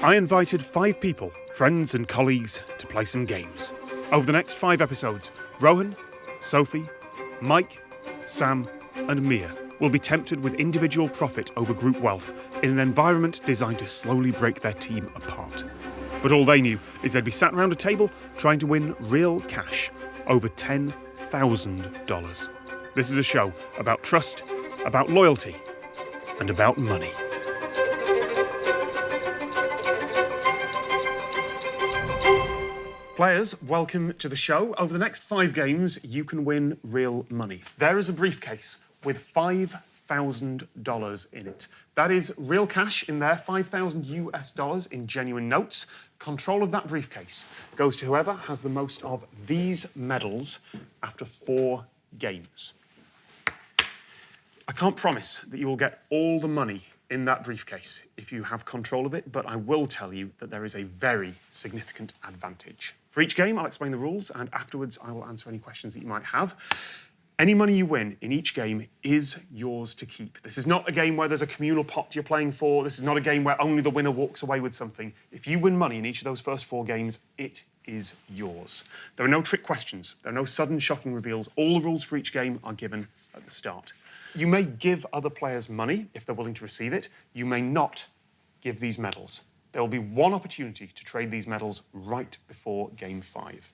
I invited 5 people, friends and colleagues, to play some games. Over the next 5 episodes, Rohin, Sophie, Mike, Sam and Mia will be tempted with individual profit over group wealth in an environment designed to slowly break their team apart. But all they knew is they'd be sat around a table trying to win real cash, over $10,000. This is a show about trust, about loyalty, and about money. Players, welcome to the show. Over the next 5 games, you can win real money. There is a briefcase with $5,000 in it. That is real cash in there, $5,000 in genuine notes. Control of that briefcase goes to whoever has the most of these medals after 4 games. I can't promise that you will get all the money in that briefcase if you have control of it, but I will tell you that there is a very significant advantage. For each game, I'll explain the rules, and afterwards I will answer any questions that you might have. Any money you win in each game is yours to keep. This is not a game where there's a communal pot you're playing for. This is not a game where only the winner walks away with something. If you win money in each of those first 4 games, it is yours. There are no trick questions. There are no sudden, shocking reveals. All the rules for each game are given at the start. You may give other players money if they're willing to receive it. You may not give these medals. There will be one opportunity to trade these medals right before Game 5.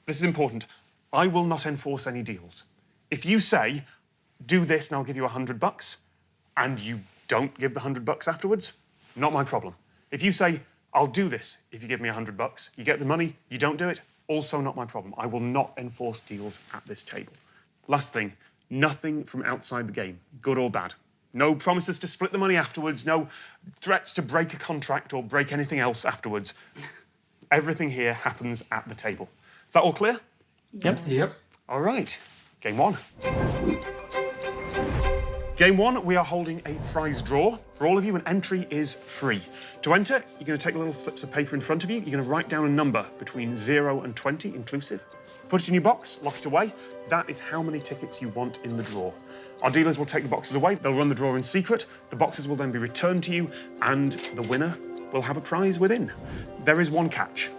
This is important. I will not enforce any deals. If you say, do this and I'll give you $100, and you don't give the $100 afterwards, not my problem. If you say, I'll do this if you give me $100, you get the money, you don't do it, also not my problem. I will not enforce deals at this table. Last thing, nothing from outside the game, good or bad. No promises to split the money afterwards, no threats to break a contract or break anything else afterwards. Everything here happens at the table. Is that all clear? Yep. All right, game 1. Game 1, we are holding a prize draw. For all of you, an entry is free. To enter, you're going to take little slips of paper in front of you. You're going to write down a number between 0 and 20 inclusive. Put it in your box, lock it away. That is how many tickets you want in the draw. Our dealers will take the boxes away. They'll run the draw in secret. The boxes will then be returned to you, and the winner will have a prize within. There is one catch.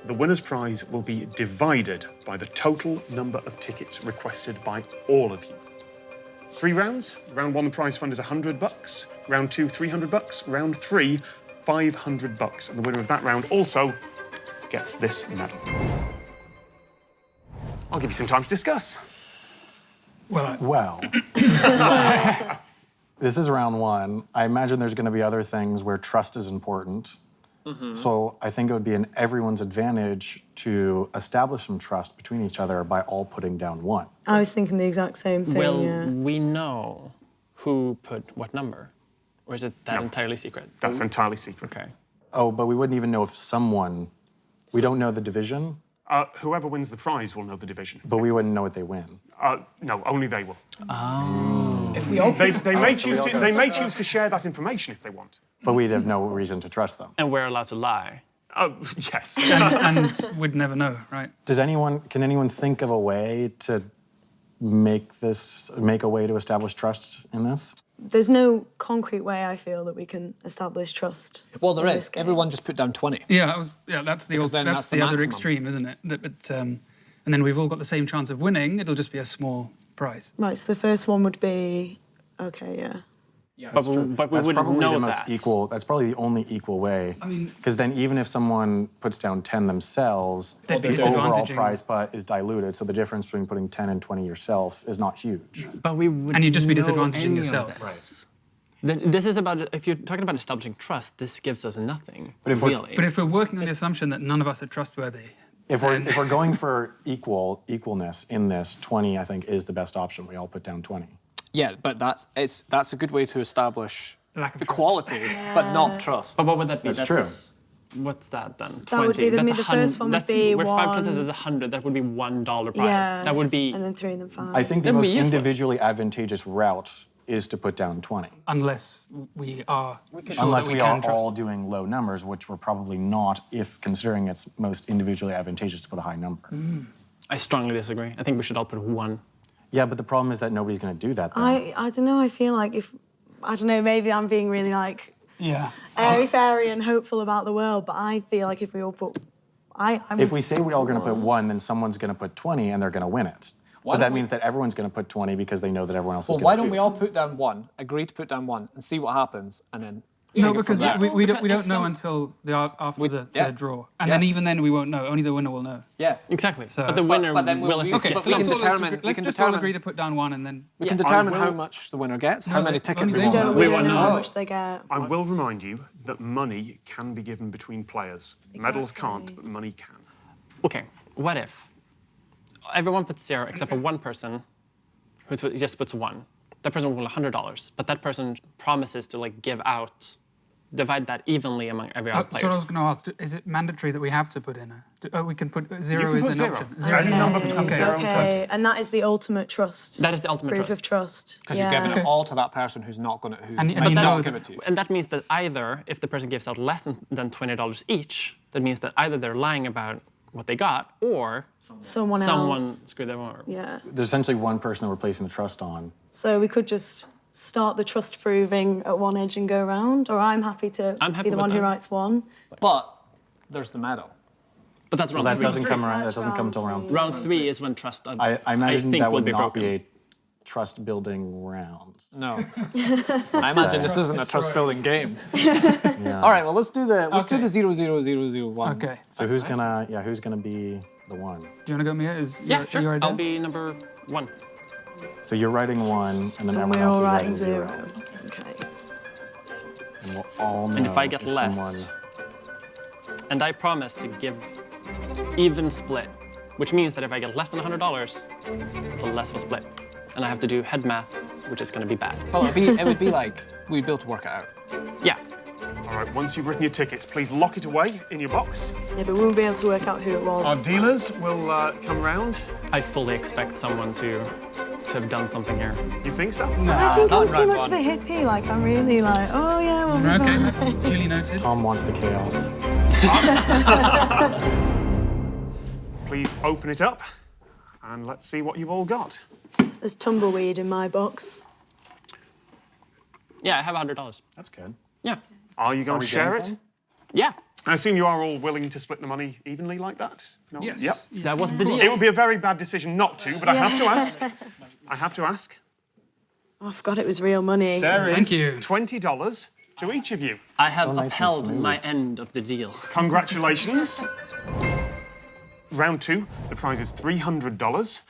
The winner's prize will be divided by the total number of tickets requested by all of you. 3 rounds. Round 1, the prize fund is $100. Round 2, $300. Round 3, $500. And the winner of that round also gets this medal. I'll give you some time to discuss. Well, this is round 1. I imagine there's going to be other things where trust is important. Mm-hmm. So I think it would be in everyone's advantage to establish some trust between each other by all putting down 1. I was thinking the exact same thing, we know who put what number? Or is it that entirely secret? That's entirely secret. Okay. Oh, but we wouldn't even know if someone... We don't know the division? Whoever wins the prize will know the division. But we wouldn't know what they win. No, only they will. Oh. If we all They may choose to share that information if they want. But we'd have no reason to trust them. And we're allowed to lie. Oh, yes. and we'd never know, right? Can anyone think of a way to make a way to establish trust in this? There's no concrete way I feel that we can establish trust. Well, there is. Everyone just put down 20. That's the other maximum. extreme, isn't it? And then we've all got the same chance of winning. It'll just be a small prize. Right, so the first one would be... Okay, yeah. But we wouldn't know that. That's probably the only equal way. I mean... Because then even if someone puts down 10 themselves, They'd be the overall disadvantaging. prize pot is diluted, so the difference between putting 10 and 20 yourself is not huge. But we would And you'd just be know disadvantaging any of yourself. this. This is about, if you're talking about establishing trust, this gives us nothing, But if we're working on the assumption that none of us are trustworthy... If we're going for equalness in this, 20, I think, is the best option. We all put down 20. Yeah, but that's a good way to establish Lack of equality, but not trust. But what would that be? That's true. What's that then? That would be the first one would be where 5 one- contestants is 100. That would be $1 prize. Yeah. That would be. And then 3 and then 5. I think the That'd most be useless. individually advantageous route is to put down 20. Unless we are sure Unless that we can are trust. all doing low numbers, which we're probably not if considering it's most individually advantageous to put a high number. I strongly disagree. I think we should all put 1. Yeah, but the problem is that nobody's going to do that then. I don't know, I feel like maybe I'm being really, Yeah. airy-fairy and hopeful about the world, but I feel like if we all put... If we say we're all going to put 1, then someone's going to put 20 and they're going to win it. But that means that everyone's going to put 20 because they know that everyone else is going to Well, why don't we all put down 1, agree to put down 1, and see what happens, and then... No, take it because from there. we don't know until after the third draw. And then even then we won't know. Only the winner will know. Yeah. Exactly. So- but the winner but then will we- assist. Okay, But so we can let's determine- let's just all agree to put down 1 and then... We can determine I how will- much the winner gets, No, how many they- tickets only we they want. don't. We We don't won't know know. how much they get. I will remind you that money can be given between players. Medals can't, but money can. Okay, what if everyone puts 0 except for one person who just puts 1? That person will win $100, but that person promises to give out, divide that evenly among every other So player. I was going to ask, is it mandatory that we have to put in we can put 0 You can is put an 0. option. Any number between Okay. 0 and 20. Okay, and that is the ultimate trust. That is the ultimate Proof trust. of trust. Because you're giving Okay. it all to that person who's not going to... And may you not know give that- it to you. And that means that either, if the person gives out less than $20 each, that means that either they're lying about what they got, or Someone someone else. screwed them over. Yeah. There's essentially one person that we're placing the trust on. So we could just start the trust proving at one edge and go around, or I'm happy to I'm happy be the with one who that. writes 1. But there's the medal. But that's round That 3. doesn't come around. That That's doesn't come round until round 3. Round 3 is when trust, I imagine think that will would be not broken. be a trust-building round. No. I imagine this isn't a trust-building game. Yeah. All right, well, let's do the Okay. 00001. Okay. So who's gonna be the 1? Do you want to go, Mia? Yeah, Are you sure. already I'll done? be number 1. So you're writing 1, and then And everyone we're else all is writing writing 0. 0. Okay. And we'll all know And if I get less, someone... and I promise to give even split, which means that if I get less than $100, it's a less of a split. And I have to do head math, which is going to be bad. Well, it would be like we'd be able to work it out. Yeah. All right, once you've written your tickets, please lock it away in your box. Yeah, but we won't be able to work out who it was. Our dealers will come round. I fully expect someone to have done something here. You think so? I think not I'm too round much 1. of a hippie. Like, I'm really like, oh yeah, we'll be Okay, fine. that's duly noted. Tom wants the chaos. Please open it up, and let's see what you've all got. There's tumbleweed in my box. Yeah, I have $100. That's good. Yeah. Are you going Are we to share getting it? some? Yeah. I assume you are all willing to split the money evenly like that? No? Yes. Yep. yes. That was the It deal. would be a very bad decision not to, but I have to ask. I have to ask. Oh, I forgot it was real money. There Thank is you. $20 to each of you. I have So nice and upheld smooth. my end of the deal. Congratulations. Round 2, the prize is $300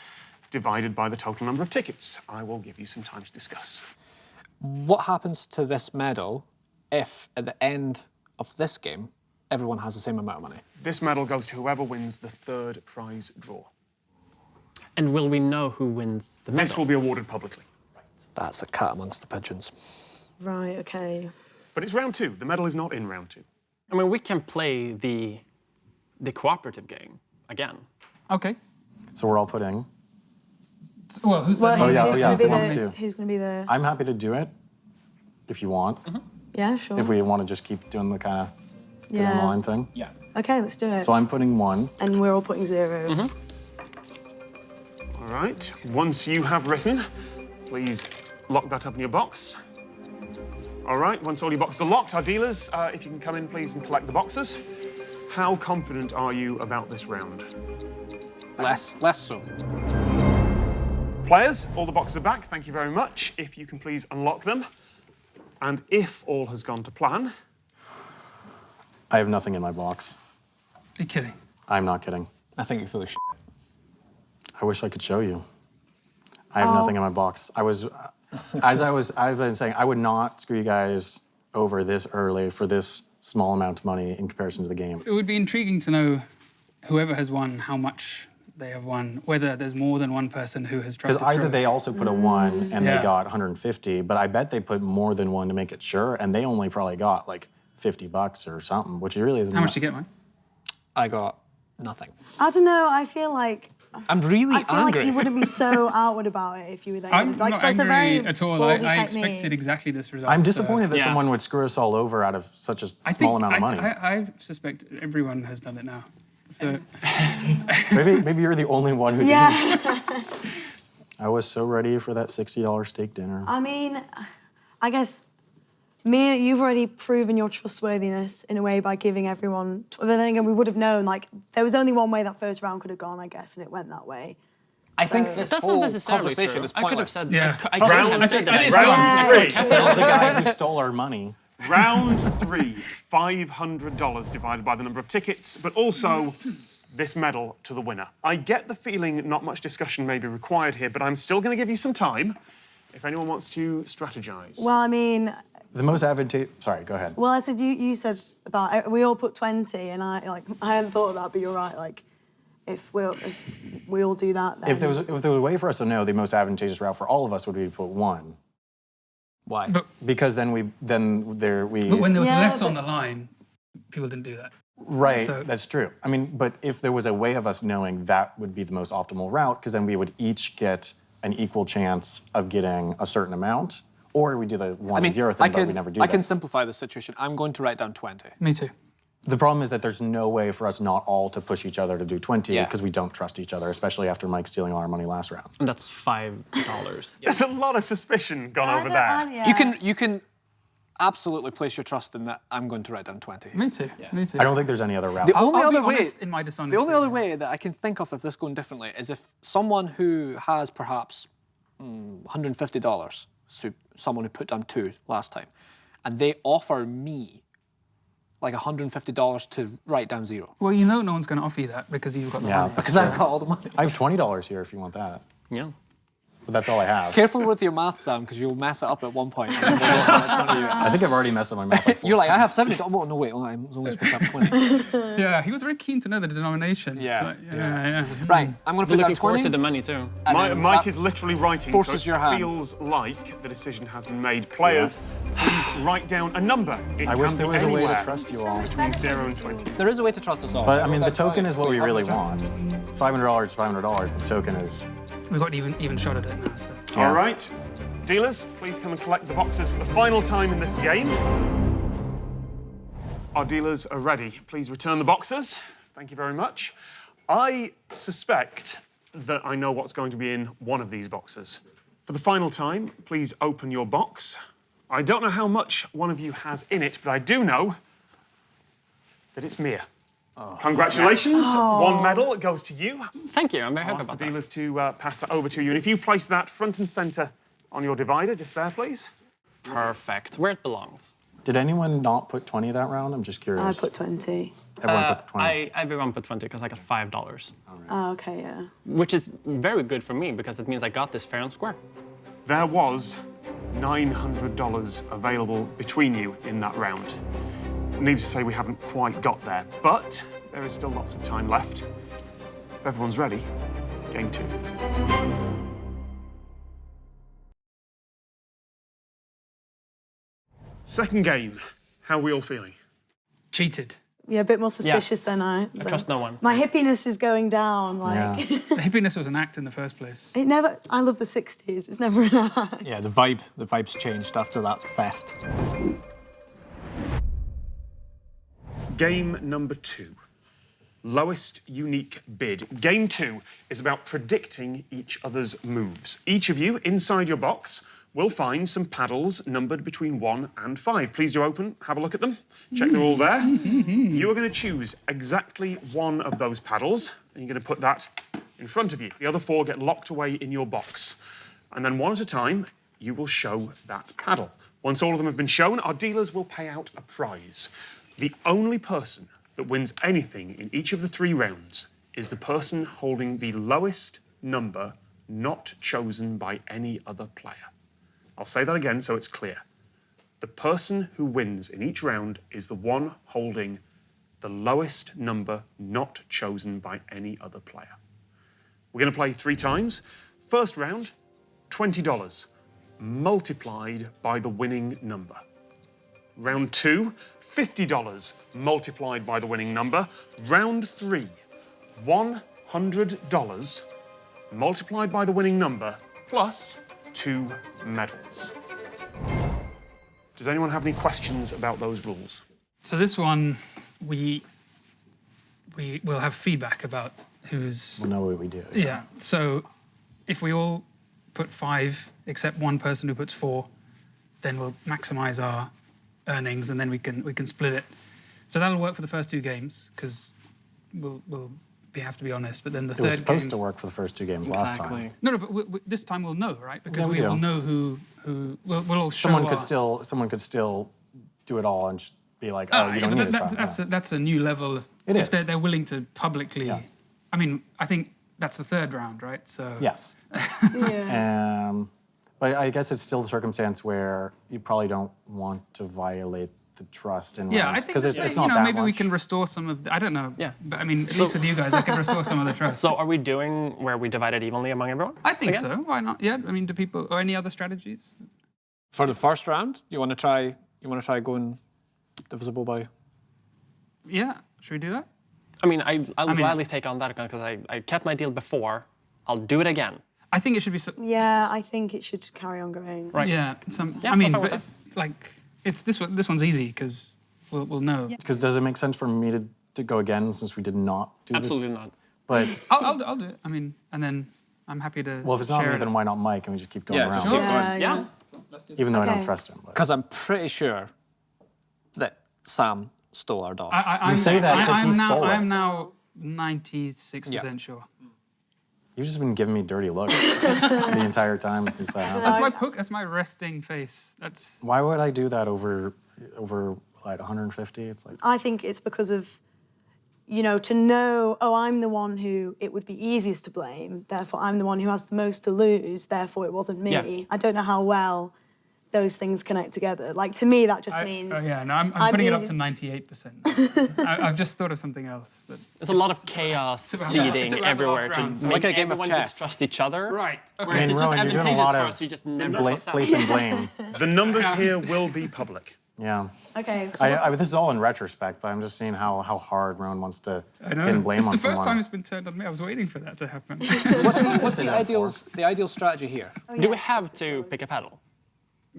divided by the total number of tickets. I will give you some time to discuss. What happens to this medal if, at the end of this game, everyone has the same amount of money? This medal goes to whoever wins the 3rd prize draw. And will we know who wins the medal? This will be awarded publicly. That's a cat amongst the pigeons. Right, okay. But it's round 2. The medal is not in round 2. I mean, we can play the cooperative game again. Okay. So we're all putting... Well, who's Well, the who's, yeah, who's yeah, gonna be who wants the, to? who's gonna be the... I'm happy to do it, if you want. Yeah, sure. If we want to just keep doing the kind of get on the line thing. Yeah. Okay, let's do it. So I'm putting 1. And we're all putting 0. All right. Once you have written, please lock that up in your box. All right. Once all your boxes are locked, our dealers, if you can come in, please, and collect the boxes. How confident are you about this round? Less so. Players, all the boxes are back. Thank you very much. If you can please unlock them. And if all has gone to plan, I have nothing in my box. Are you kidding? I'm not kidding. I think you're full of shit. I wish I could show you. I have nothing in my box. I've been saying, I would not screw you guys over this early for this small amount of money in comparison to the game. It would be intriguing to know whoever has won, how much they have won, whether there's more than one person who has tried Because to either throw they also put a 1 and Yeah. they got 150, but I bet they put more than 1 to make it sure, and they only probably got like $50 or something, which really isn't. How much did you get, Mike? I got nothing. I don't know, I feel like... I'm really I feel angry. like you wouldn't be so outward about it if you were there. I'm like, not so it's a angry very at all. ballsy I technique. expected exactly this result. I'm so- disappointed that Yeah. someone would screw us all over out of such a I small think, amount of money. I suspect everyone has done it now. So Maybe you're the only one who Yeah. didn't. I was so ready for that $60 steak dinner. I mean, I guess you've already proven your trustworthiness in a way by giving everyone. But then again, we would have known. Like there was only one way that first round could have gone, I guess, and it went that way. I think this That's whole not necessarily conversation true. is I could have pointless. said. Yeah. I could have said that. Round three. Says the guy who stole our money. Round three, $500 divided by the number of tickets, but also this medal to the winner. I get the feeling not much discussion may be required here, but I'm still going to give you some time if anyone wants to strategize. Well, I mean, The most advantageous. Sorry, go ahead. well, I said you said about we all put 20, and I hadn't thought of that, but you're right. Like, if we all do that, then If there was a way for us to know, the most advantageous route for all of us would be to put 1. Why? But Because then we. when there was Yeah, less but- on the line, people didn't do that. Right, So- that's true. I mean, but if there was a way of us knowing that would be the most optimal route, because then we would each get an equal chance of getting a certain amount, or we do the 1 and 0 thing, but we never do I that. can simplify the situation. I'm going to write down 20. Me too. The problem is that there's no way for us not all to push each other to do 20, Yeah. because we don't trust each other, especially after Mike stealing all our money last round. And that's $5. There's a lot of suspicion gone over I there. yeah. You can absolutely place your trust in that. I'm going to write down 20. Me too. Me too. I don't think there's any other route. The I'll only be other way, honest in my dishonesty. the only other way that I can think of this going differently is if someone who has perhaps $150, so someone who put down 2 last time, and they offer me like $150 to write down 0. Well, you know no one's going to offer you that because you've got the Yeah, money. but- Because I've got all the money. I have $20 here if you want that, Yeah. but that's all I have. Careful with your math, Sam, because you'll mess it up at one point. And then we'll know how much money you have. I think I've already messed up my math like 4 You're like, I times. have 70. Oh, no, wait, I'm only supposed to have 20. Yeah, he was very keen to know the denominations. Yeah, Like, yeah. Right, I'm going to We're put down looking forward 20. to the money too. Mike is literally writing, so forces it your hand. feels like the decision has been made. Players, please write down a number. It I wish can there be was a way to anywhere trust you all. between 0 and 20. There is a way to trust us all. But I mean, the token is what we really want. $500 is $500, but the token is. We've got even shot at it now. So. Yeah. All right, dealers, please come and collect the boxes for the final time in this game. Our dealers are ready. Please return the boxes. Thank you very much. I suspect that I know what's going to be in one of these boxes. For the final time, please open your box. I don't know how much one of you has in it, but I do know that it's Mia. Congratulations. One medal goes to you. Thank you. I'm very I'll happy ask the about that. dealers to pass that over to you. And if you place that front and centre on your divider, just there, please. Perfect. Where it belongs. Did anyone not put 20 that round? I'm just I curious. put 20. Everyone put 20. Everyone put 20 because I got $5, Oh, okay, yeah. which is very good for me because it means I got this fair and square. There was $900 available between you in that round. Needless to say, we haven't quite got there, but there is still lots of time left. If everyone's ready, game 2. Second game. How are we all feeling? Cheated. Yeah, a bit more suspicious than I. I trust no one. My hippiness is going down. Like Yeah. The hippiness was an act in the first place. it never. I love the '60s. It's never an act. Yeah, the vibe's changed after that theft. Game number 2. Lowest unique bid. Game 2 is about predicting each other's moves. Each of you, inside your box, will find some paddles numbered between 1 and 5. Please do open, have a look at them, check they're all there. You are going to choose exactly one of those paddles, and you're going to put that in front of you. The other 4 get locked away in your box. And then one at a time, you will show that paddle. Once all of them have been shown, our dealers will pay out a prize. The only person that wins anything in each of the 3 rounds is the person holding the lowest number not chosen by any other player. I'll say that again so it's clear. The person who wins in each round is the one holding the lowest number not chosen by any other player. We're going to play 3 times. First round, $20, multiplied by the winning number. Round 2, $50 multiplied by the winning number. Round 3, $100 multiplied by the winning number plus 2 medals. Does anyone have any questions about those rules? So this one, we will have feedback about who's. We'll know what we do. Yeah. So if we all put 5, except one person who puts 4, then we'll maximise our earnings, and then we can split it. So that'll work for the first 2 games because we'll have to be honest. But then the It third was supposed game, to work for the first 2 games last time. No, but this time we'll know, right? Because Yeah, we we will do. know who we'll all show. Someone could still do it all and just be like, oh, you don't need to try. That's a new level. It if is. they're willing to publicly. Yeah. I mean, I think that's the 3rd round, right? So Yes. Yeah. But I guess it's still the circumstance where you probably don't want to violate the trust in Yeah, I think because it's you not know, that maybe we much. can restore some of. I don't know. Yeah. But I mean, at least with you guys, I can restore some of the trust. So are we doing where we divide it evenly among everyone? I think Again? so. Why not? Yeah. I mean, do people or any other strategies? For the first round, you want to try going divisible by? Yeah. Should we do that? I mean, I'll mean, gladly it's- take on that because I kept my deal before. I'll do it again. I think it should be. Yeah, I think it should carry on going. Right. Yeah. Yeah, I mean, I'm fine with but, like it's this one. This one's easy because we'll know. Because does it make sense for me to go again since we did not do Absolutely not. But I'll do it. I mean, and then I'm happy to. well, if it's not share me, it. then why not Mike? And we just keep going around. just keep Yeah, going. Yeah. Even though I don't Okay. trust him. But. Because I'm pretty sure that Sam stole our dosh. I'm, say that 'cause he stole it. I'm now 96% sure. You've just been giving me dirty looks the entire time since that happened. That's my That's my resting face. That's. Why would I do that over like 150? It's like I think it's because of, you know, to know, oh, I'm the one who it would be easiest to blame, therefore I'm the one who has the most to lose, therefore it wasn't me. Yeah. I don't know how well those things connect together. Like, to me, that just means... Oh yeah, no, I'm I'm putting it up easy- to 98%. I've just thought of something else. But There's a lot of chaos about- seeding it's about the everywhere last to round. make Like a game of everyone chess. distrust each other. right. Okay. Whereas I mean, it's just Rowan, you're doing a advantageous lot for of us. You just never trust that. placing blame. The numbers here will be public. Yeah. Okay. This is all in retrospect, but I'm just seeing how hard Rowan wants to I know. pin blame It's on the first someone. time it's been turned on me. I was waiting for that to happen. What's the ideal strategy here? Do we have to pick a paddle?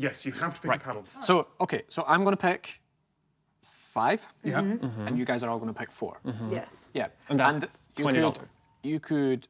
Yes, you have to pick a paddle. So I'm going to pick 5, yeah. and you guys are all going to pick 4. Yes. Yeah, And that's $20. You could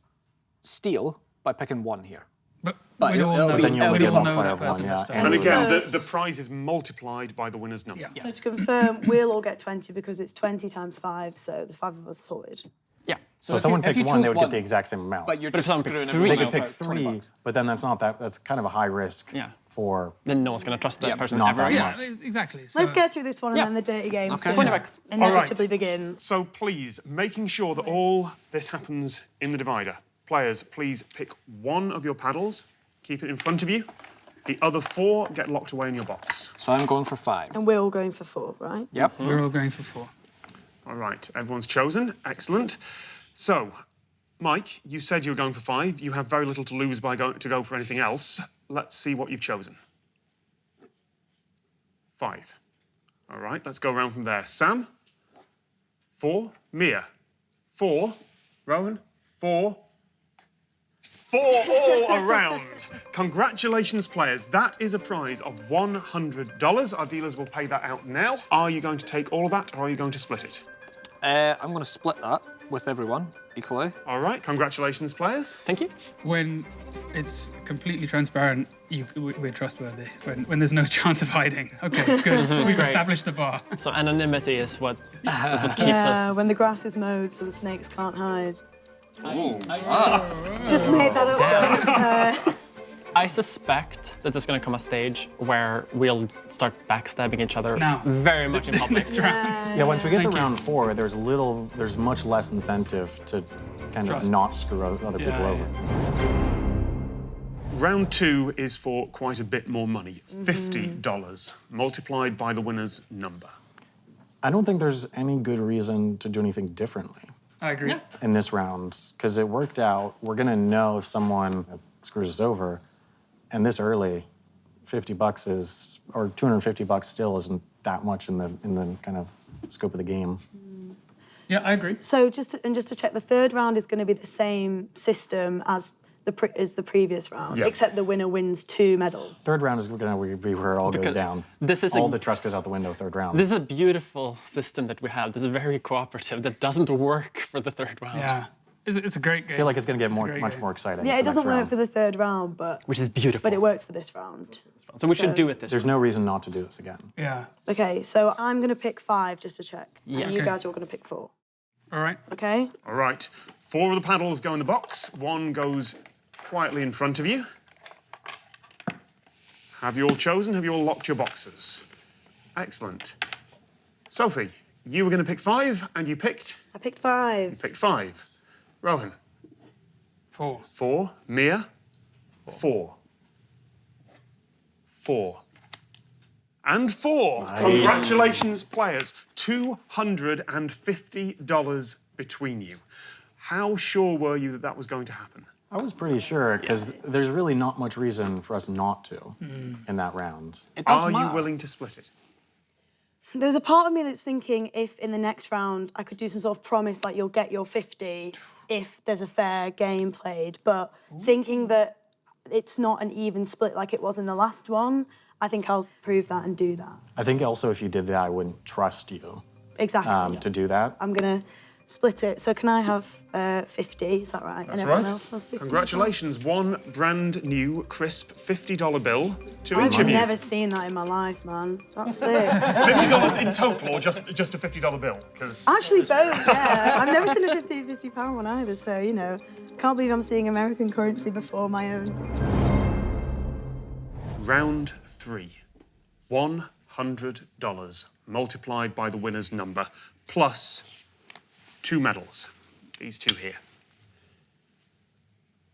steal by picking 1 here. But But we all it'll know, be- then you'll we be a all bulk know player that of one, person. yeah. has And to- again, So- the prize is multiplied by the winner's number. Yeah. So to confirm, we'll all get 20 because it's 20 times 5, so there's 5 of us sorted. Yeah. So if if someone you- if picked you one, they choose would one, get the exact same amount. But you're But if just someone picked screwing three- they everyone could else pick out 20 3, bucks. but then that's kind of a high risk Yeah. for. Then no one's going to trust that person Not ever that again. much. Yeah, exactly. So, Let's get through this one and Yeah. then the dirty games Okay. can 20 bucks. inevitably begin. So please, making sure that all this happens in the divider. Players, please pick one of your paddles, keep it in front of you. The other 4 get locked away in your box. So I'm going for 5. And we're all going for 4, right? Yep. we're all going for 4. All right, everyone's chosen. Excellent. So, Mike, you said you were going for 5. You have very little to lose by going to go for anything else. Let's see what you've chosen. 5. All right, let's go around from there. Sam? 4. Mia? 4. Rowan? 4. 4 all around. Congratulations, players. That is a prize of $100. Our dealers will pay that out now. Are you going to take all of that, or are you going to split it? I'm going to split that with everyone equally. All right, congratulations, players. Thank you. When it's completely transparent, we're trustworthy. When there's no chance of hiding. Okay, good. We've Great. established the bar. So anonymity is what keeps Yeah, us. when the grass is mowed so the snakes can't hide. Just made that up, guys. I suspect that there's going to come a stage where we'll start backstabbing each other Now. very much in This public. next round. Yeah, once we get to Thank you. round 4, there's much less incentive to kind Trust. of not screw other people Yeah, over. Round 2 is for quite a bit more money, $50, multiplied by the winner's number. I don't think there's any good reason to do anything differently I agree. in this round because it worked out. We're gonna know if someone screws us over, and this early, $50 is, or $250 still isn't that much in the kind of scope of the game. Yeah, I agree. So just to check, the third round is going to be the same system as the previous round, Yeah. except the winner wins 2 medals. Third round is gonna be where it all goes Because down. this is all a- the trust goes out the window. Third round. This is a beautiful system that we have. This is very cooperative. That doesn't work for the third round. Yeah, it's a great game. I feel like it's gonna get a great much game. more exciting. Yeah, the it doesn't next work round. for the third round, but Which is beautiful. it works for this round. So we should do it this There's no reason not to do this again. Yeah. Okay, so I'm going to pick 5 just to check. Yes. And you Okay. guys are all going to pick 4. All right. Okay? All right. 4 of the paddles go in the box. 1 goes quietly in front of you. Have you all chosen? Have you all locked your boxes? Excellent. Sophie, you were going to pick 5, and you picked? I picked 5. You picked 5. Rohin? 4. 4. Mia? 4. 4. And 4. Nice. Congratulations, players. $250 between you. How sure were you that that was going to happen? I was pretty sure, because there's really not much reason for us not to in that round. It does Are matter. you willing to split it? There's a part of me that's thinking if in the next round I could do some sort of promise, like you'll get your 50 if there's a fair game played, but thinking that it's not an even split like it was in the last one, I think I'll prove that and do that. I think also if you did that, I wouldn't trust you Exactly. to do that. I'm going to split it. So can I have 50? Is that right? That's and everyone right. else has 50? Congratulations. 1 brand new, crisp $50 bill to each I've of you. never seen that in my life, man. That's it. $50 in total, or just a $50 bill? Because Actually, both, yeah. I've never seen a £50 one either, so, you know, can't believe I'm seeing American currency before my own. round 3, $100 multiplied by the winner's number plus 2 medals. These 2 here.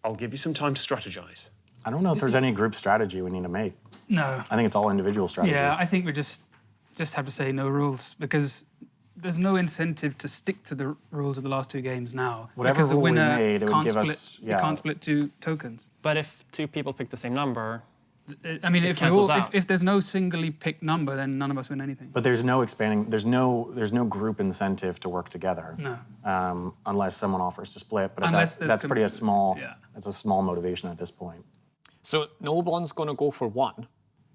I'll give you some time to strategize. I don't know if there's any group strategy we need to make. No. I think it's all individual strategy. Yeah, I think we just have to say no rules because there's no incentive to stick to the rules of the last 2 games now. Whatever because the rule we winner made, it would can't give split, us- you yeah. can't split 2 tokens. But if 2 people pick the same number, I mean, cancels out. if there's no singly picked number, then none of us win anything. But there's no expanding. There's no group incentive to work together. No. Unless someone offers to split. But Unless there's that's pretty a small. yeah. It's a small motivation at this point. So no one's going to go for 1.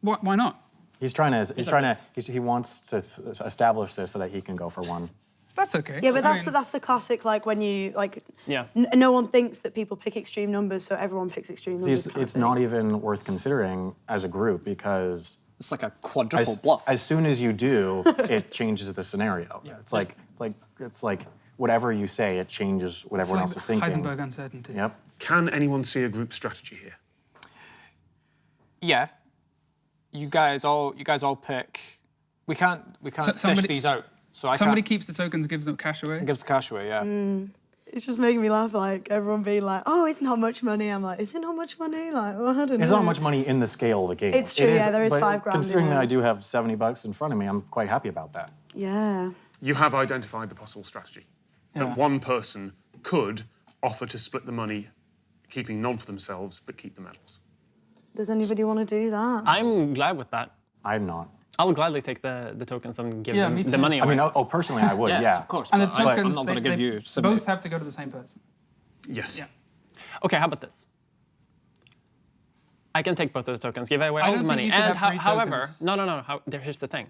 Why not? He wants to establish this so that he can go for 1. That's okay. Yeah, but I mean, that's the classic, like, when you, like, yeah. no one thinks that people pick extreme numbers, so everyone picks extreme See, numbers. kind of it's thing. not even worth considering as a group because It's like a quadruple bluff. as soon as you do, it changes the scenario. It's like whatever you say, it changes what everyone else is thinking. Heisenberg uncertainty. Yep. Can anyone see a group strategy here? Yeah. You guys all pick. We can't dish somebody- these out. So I Somebody can't. keeps the tokens, gives them cash away. Gives the cash away. Yeah. It's just making me laugh, like, everyone being like, oh, it's not much money. I'm like, is it not much money? Like, well, I don't know. There's not much money in the scale of the game. It's true, It yeah, there is but $5 grand, Considering yeah. that I do have $70 in front of me, I'm quite happy about that. Yeah. You have identified the possible strategy. Yeah. That one person could offer to split the money, keeping none for themselves, but keep the medals. Does anybody want to do that? I'm glad with that. I'm not. I'll gladly take the tokens and give Yeah, me them the too. money I away. mean, personally, I would. Yes, yeah, of course. And the but I'm tokens, not going to they give you. both have to go to the same person. Yes. Yeah. Okay, how about this? I can take both of the tokens, give away I all don't the think money. you should And have 3 however, tokens. no. Here's the thing.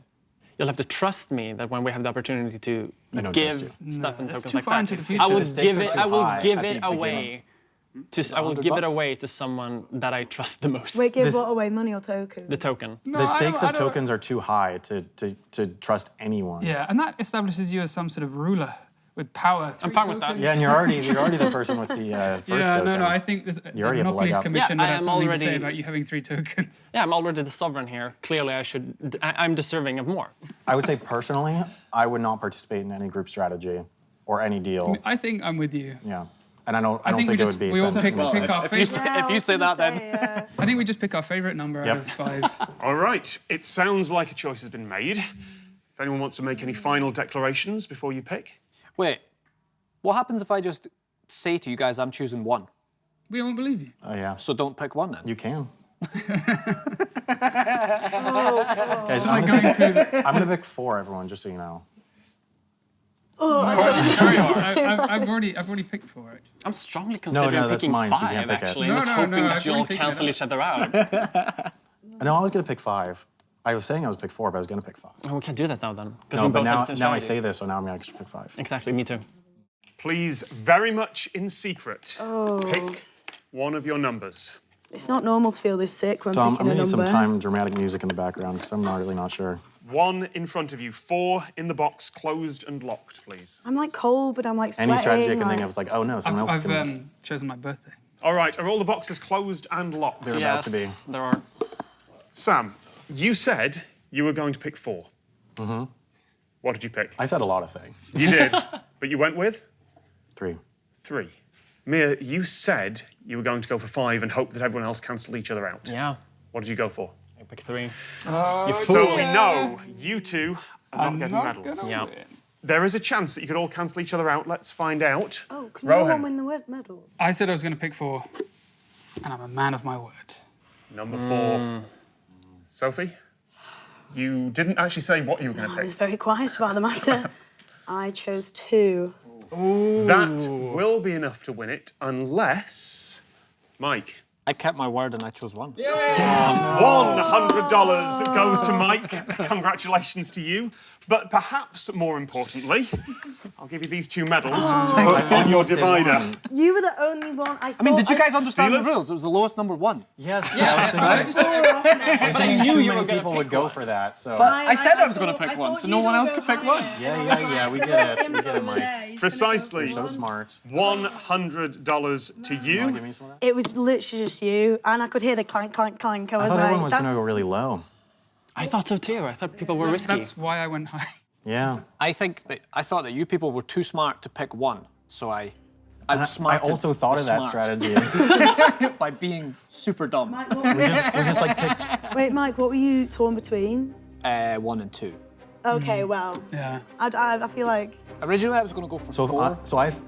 You'll have to trust me that when we have the opportunity to I don't give trust stuff and That's tokens too like far that, into the future. I will The stakes give are it. too I will high give at the it away. I will give it away to someone that I trust the most. Wait, give This- what away, money or tokens? The token. No, the I stakes don't- of tokens are too high to trust anyone. Yeah, and that establishes you as some sort of ruler with power. I'm fine with that. Yeah, and you're already the person with the first Yeah, token. no. I think the You already have a leg Monopolies up. Commission Yeah, would I have am something to say already- about you having 3 tokens. Yeah, I'm already the sovereign here. Clearly, I'm deserving of more. I would say personally, I would not participate in any group strategy or any deal. I think I'm with you. Yeah, and I don't I think think we it just would be. we all sensible. pick our if you favorite. say, Yeah, if I you was say gonna that, then say, yeah. I think we just pick our favorite number Yep. out of 5. All right. It sounds like a choice has been made. If anyone wants to make any final declarations before you pick. wait. What happens if I just say to you guys, I'm choosing 1? We won't believe you. Oh yeah, So don't pick 1 then. you can. Oh, Guys, I'm going to. I'm gonna pick 4. Everyone, just so you know. I've already picked for it. I'm strongly considering that's picking mine, so you 5, can't pick it. actually. No, I was no, hoping no, that I've you all already taken cancel it each other out. No, I was gonna pick 5. I was saying I was pick 4, but I was gonna pick 5. Oh, we can't do that now then. Because No, we but both now have the same I strategy. say this, so now I'm gonna actually pick 5. Exactly, me too. Please, very much in secret, pick one of your numbers. It's not normal to feel this sick when Tom, I'm picking a gonna need number. some dramatic music in the background because I'm really not sure. 1 in front of you, 4 in the box, closed and locked, please. I'm like cold, but I'm like sweating. Any strategy I can like... think of is like, oh no, someone else I've can. chosen my birthday. All right, are all the boxes closed and locked? They're about to be. There are. Sam, you said you were going to pick 4. Mm-hmm. What did you pick? I said a lot of things. You did, but you went with 3. 3. Mia, you said you were going to go for 5 and hope that everyone else cancelled each other out. Yeah. What did you go for? I pick 3. So we know you two are not getting medals. Yeah. There is a chance that you could all cancel each other out. Let's find out. Oh, can no Rohin. one win the medals? I said I was going to pick 4, and I'm a man of my word. Number 4. Sophie? You didn't actually say what you were going to I was pick. very quiet about the matter. I chose 2. That will be enough to win it, unless... Mike. I kept my word and I chose 1. $100 goes to Mike. Congratulations to you. But perhaps more importantly, I'll give you these 2 medals to put on your divider. You were the only one I thought... I mean, did you guys understand the Dealers? rules? It was the lowest number 1. Yes, yeah. I was thinking knew too you were many gonna people pick would go one. for that. So I said I was going to thought- pick I 1, thought so no you'd one all else go could pick 1. higher. yeah, we get it. We get it, Mike. Precisely. So smart. $100 to Give you. me some of that. It was literally just you, and I could hear the clank, clank, clank. I I was thought like, everyone was going to that's... go really low. I thought so too. I thought people were risky. That's why I went high. Yeah. I thought that you people were too smart to pick 1, so I I outsmarted also thought of that smart strategy. by being super dumb. Mike, what were we just like picked. Wait, Mike, what were you torn between? 1 and 2. Okay, well, Yeah. I feel like... Originally, I was going to go for So 4.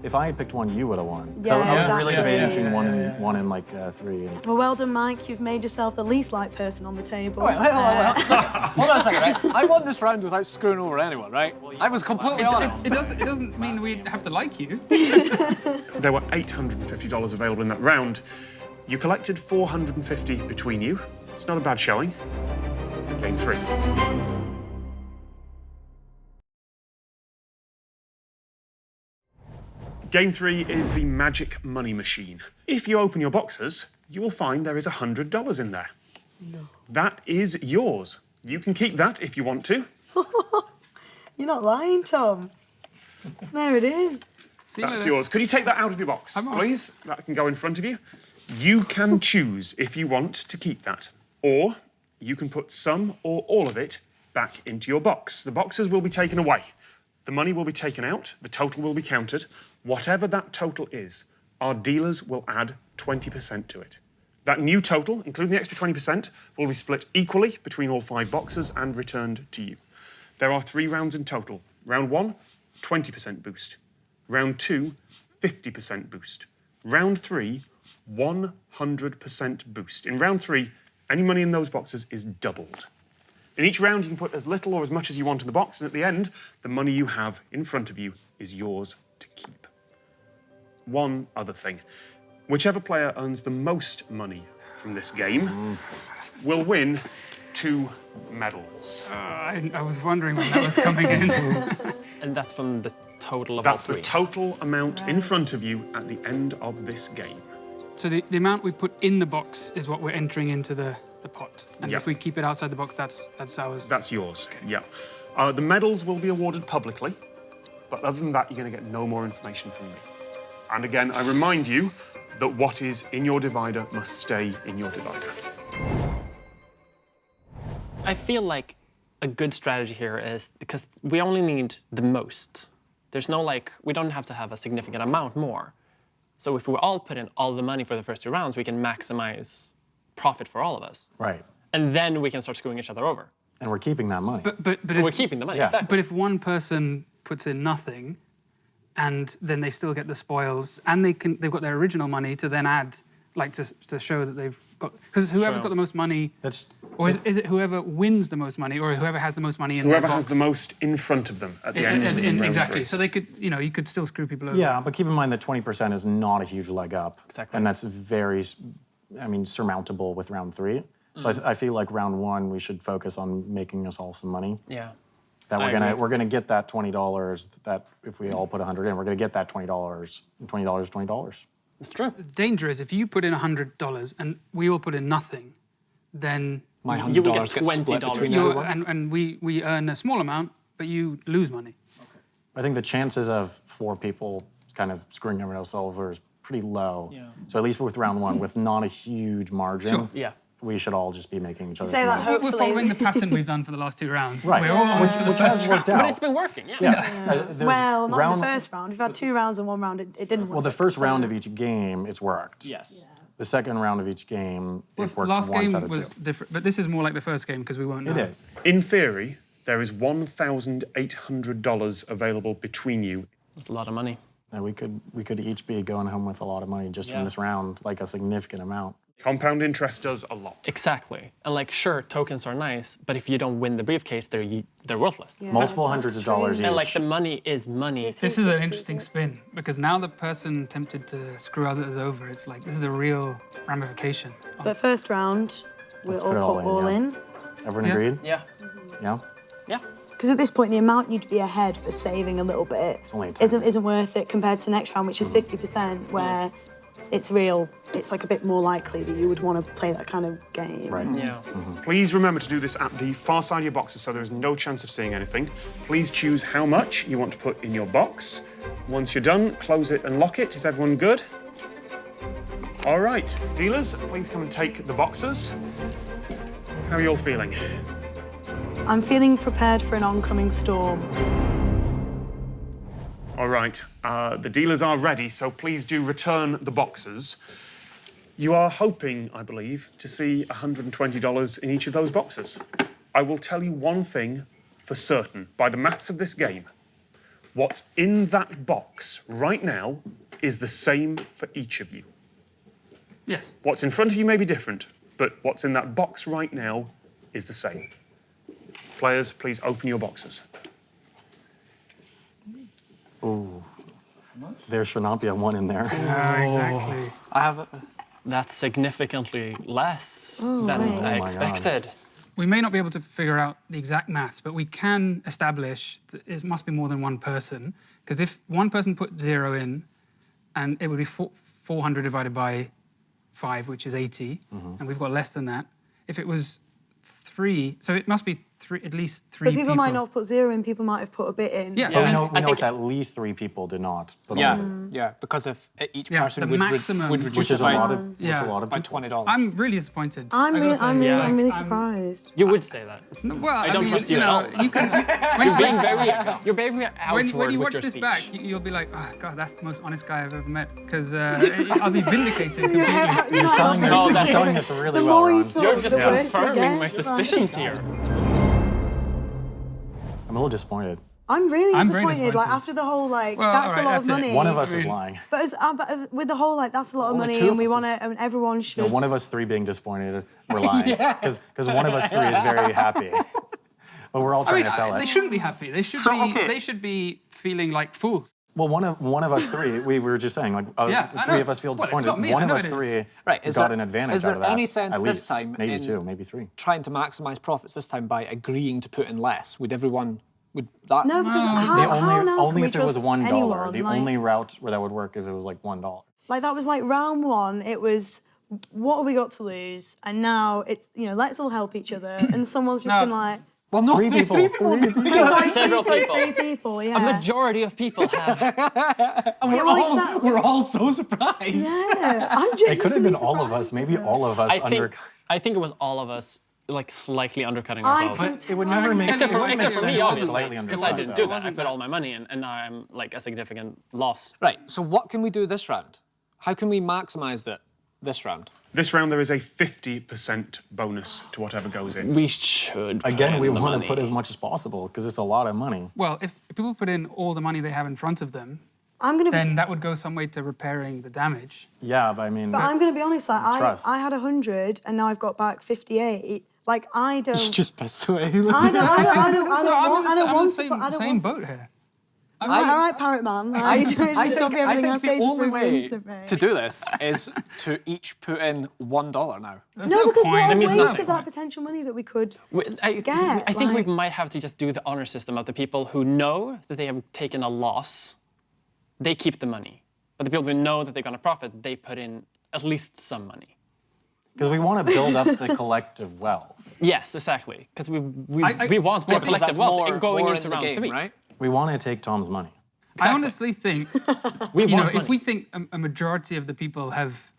if I had picked 1, you would have won. Yeah, So I was exactly. really debating Yeah, between yeah, one and like 3. Well, well done, Mike. You've made yourself the least liked person on the table. Hold on a second, right? I won this round without screwing over anyone, right? I was completely honest. It doesn't mean we have to like you. There were $850 available in that round. You collected $450 between you. It's not a bad showing. Game 3. Game 3 is the magic money machine. If you open your boxes, you will find there is $100 in there. No. That is yours. You can keep that if you want to. You're not lying, Tom. There it is. See you That's later. yours. Could you take that out of your box, I'm on. please? That can go in front of you. You can choose if you want to keep that, or you can put some or all of it back into your box. The boxes will be taken away. The money will be taken out, the total will be counted. Whatever that total is, our dealers will add 20% to it. That new total, including the extra 20%, will be split equally between all 5 boxes and returned to you. There are 3 rounds in total. Round 1, 20% boost. Round 2, 50% boost. Round 3, 100% boost. In round 3, any money in those boxes is doubled. In each round, you can put as little or as much as you want in the box, and at the end, the money you have in front of you is yours to keep. One other thing. Whichever player earns the most money from this game will win 2 medals. I was wondering when that was coming in. And that's from the total of That's all the 3. total amount in front of you at the end of this game. So the amount we put in the box is what we're entering into the pot. And Yeah. if we keep it outside the box, that's ours. That's yours, yeah. The medals will be awarded publicly, but other than that, you're going to get no more information from me. And again, I remind you that what is in your divider must stay in your divider. I feel like a good strategy here is because we only need the most. There's no we don't have to have a significant amount more. So if we all put in all the money for the first 2 rounds, we can maximize profit for all of us. Right. And then we can start screwing each other over. And we're keeping that money. But We're if, keeping the money, Yeah. exactly. but if one person puts in nothing, and then they still get the spoils, and they've got their original money to then add, to show that they've got, because whoever's Sure. got the most money, That's or is it whoever wins the most money, or whoever has the most money in Whoever their has box? the most in front of them at the end of round exactly. 3. So they could, you could still screw people over. yeah, but keep in mind that 20% is not a huge leg up. Exactly. And that's very, surmountable with round 3. So I feel like round 1 we should focus on making us all some money. Yeah. That I agree. we're gonna get that $20 that if we all put 100 in, we're gonna get that $20. And $20 is $20. It's true. The danger is if you put in $100 and we all put in nothing, then My You will get $100 gets split $20 between now. everyone. and we earn a small amount, but you lose money. I think the chances of 4 people kind of screwing everyone else over is pretty low. Yeah. So at least with round 1, with not a huge margin, Sure. Yeah. we should all just be making each other Say some that money. hope- We're Hopefully. following the pattern we've done for the last 2 rounds. Right, We're all on which, for the which first has round. worked out. But it's been working, yeah. There's Well, not round, in the first round. We've had 2 rounds and 1 round. It didn't work. Well, the first So- round of each game, it's worked. Yes. The second round of each game, Well, it's worked last once game out of 2. was different, but this is more like the first game because we won't know. It is. In theory, there is $1,800 available between you. That's a lot of money. And we could each be going home with a lot of money just Yeah. from this round, like a significant amount. Compound interest does a lot. Exactly. And like, sure, tokens are nice, but if you don't win the briefcase, they're worthless. Yeah, Multiple that's hundreds of true. dollars each. And like, the money is money. Yes. This is an 360, interesting isn't spin because now the person tempted to screw others over, it's like this is a real ramification. But first round, we'll Let's all put it put all in, all yeah. in. Everyone Yeah. agreed? Yeah. Yeah? Yeah. Because at this point, the amount you'd be ahead for saving a little bit only a tiny isn't worth it compared to next round, which is 50%, where it's real. It's like a bit more likely that you would want to play that kind of game. Right. Yeah. Please remember to do this at the far side of your boxes so there is no chance of seeing anything. Please choose how much you want to put in your box. Once you're done, close it and lock it. Is everyone good? All right, dealers, please come and take the boxes. How are you all feeling? I'm feeling prepared for an oncoming storm. All right, the dealers are ready, so please do return the boxes. You are hoping, I believe, to see $120 in each of those boxes. I will tell you one thing for certain. By the maths of this game, what's in that box right now is the same for each of you. Yes. What's in front of you may be different, but what's in that box right now is the same. Players, please open your boxes. There should not be a 1 in there. Exactly. I have That's significantly less than right. I my expected. We may not be able to figure out the exact maths, but we can establish that it must be more than one person. Because if one person put 0 in, and it would be 400 divided by 5, which is 80, and we've got less than that. If it was 3, so it must be at least 3 But people might not have put 0 in, people might have put a bit in. Yeah, But so we then- know, I we know think- it's at least 3 people did not. But Yeah, only- yeah, because if each Yeah, person the would, maximum- would Which reduce which is it a by, lot of, that's Yeah. a lot of by people. $20. I'm really disappointed. I'm I really, gotta say, I'm really like, surprised. You would say that. Well, I don't mean, trust you you at know, all. you can. You're being very outward When you with watch your this speech. back, you'll be like, oh, God, that's the most honest guy I've ever met. Because I'll be vindicated completely. You're selling this, Oh, you're that's- selling this really The well, more you Ron. talk, You're just the worse it confirming my gets. Like, suspicions here. I'm a little disappointed. I'm really I'm very disappointed. Like disappointed. after the whole like, Well, that's alright, a lot that's of it. money. One of us is lying. But, with the whole like, that's a lot of Only money, 2 and we of us want to, is- and everyone should. No, one of us 3 being disappointed, we're lying. Because one of us 3 is very happy. But we're all I trying mean, to sell they it. shouldn't be happy. They should be. They should be feeling like fools. Well, one of us 3, we were just saying, like, Yeah, I 3 know. of us feel Well, it's disappointed. not me, One I of know us it is. 3 Right, is got there- an advantage is there out of that. any sense at this least. time Maybe in- 2, maybe 3. Trying to maximise profits this time by agreeing to put in less. Would everyone, would that... No, because how, The how now only can we if it was trust $1. anyone? The Like- only route where that would work is if it was like $1. Like that was like round 1. It was, what have we got to lose? And now it's, let's all help each other. And someone's just No. been like, Well, no, 3 people. 3 people. sorry, Several people. 3 people, yeah. A majority of people have. Yeah, well, exactly. We're all so surprised. Yeah, I'm just. It could have been all of us. Maybe all of us I think it was all of us, like slightly undercutting I ourselves. can It would never make Except it for, wouldn't except make for me, sense to obviously, slightly because I undercut didn't it, do though. that. I put all my money in, and now I'm like a significant loss. Right, so what can we do this round? How can we maximise it this round? This round, there is a 50% bonus to whatever goes in. We should. put Again, in we the want to money. put as much as possible because it's a lot of money. Well, if people put in all the money they have in front of them, I'm gonna be. then that would go some way to repairing the damage. Yeah, but I mean, But I'm gonna be honest. Like Trust. I had 100, and now I've got back 58. Like I don't. Just pissed away. I don't want. I don't I'm want in to. I the don't same want to. boat here. All right, Parrot Man. I don't copy everything I say the to only prove way against me. to do this is to each put in $1 now. There's No, because point. what a means waste nothing. of that potential money that we could. I Get, think like- we might have to just do the honor system of the people who know that they have taken a loss. They keep the money, But the people who know that they're going to profit, they put in at least some money. Because we want to build up the collective wealth. Yes, exactly. Because we want more Because collective that's wealth more, going more into in the round game, 3. right? We want to take Tom's money. I honestly think, We you know, want if money. we think a majority of the people have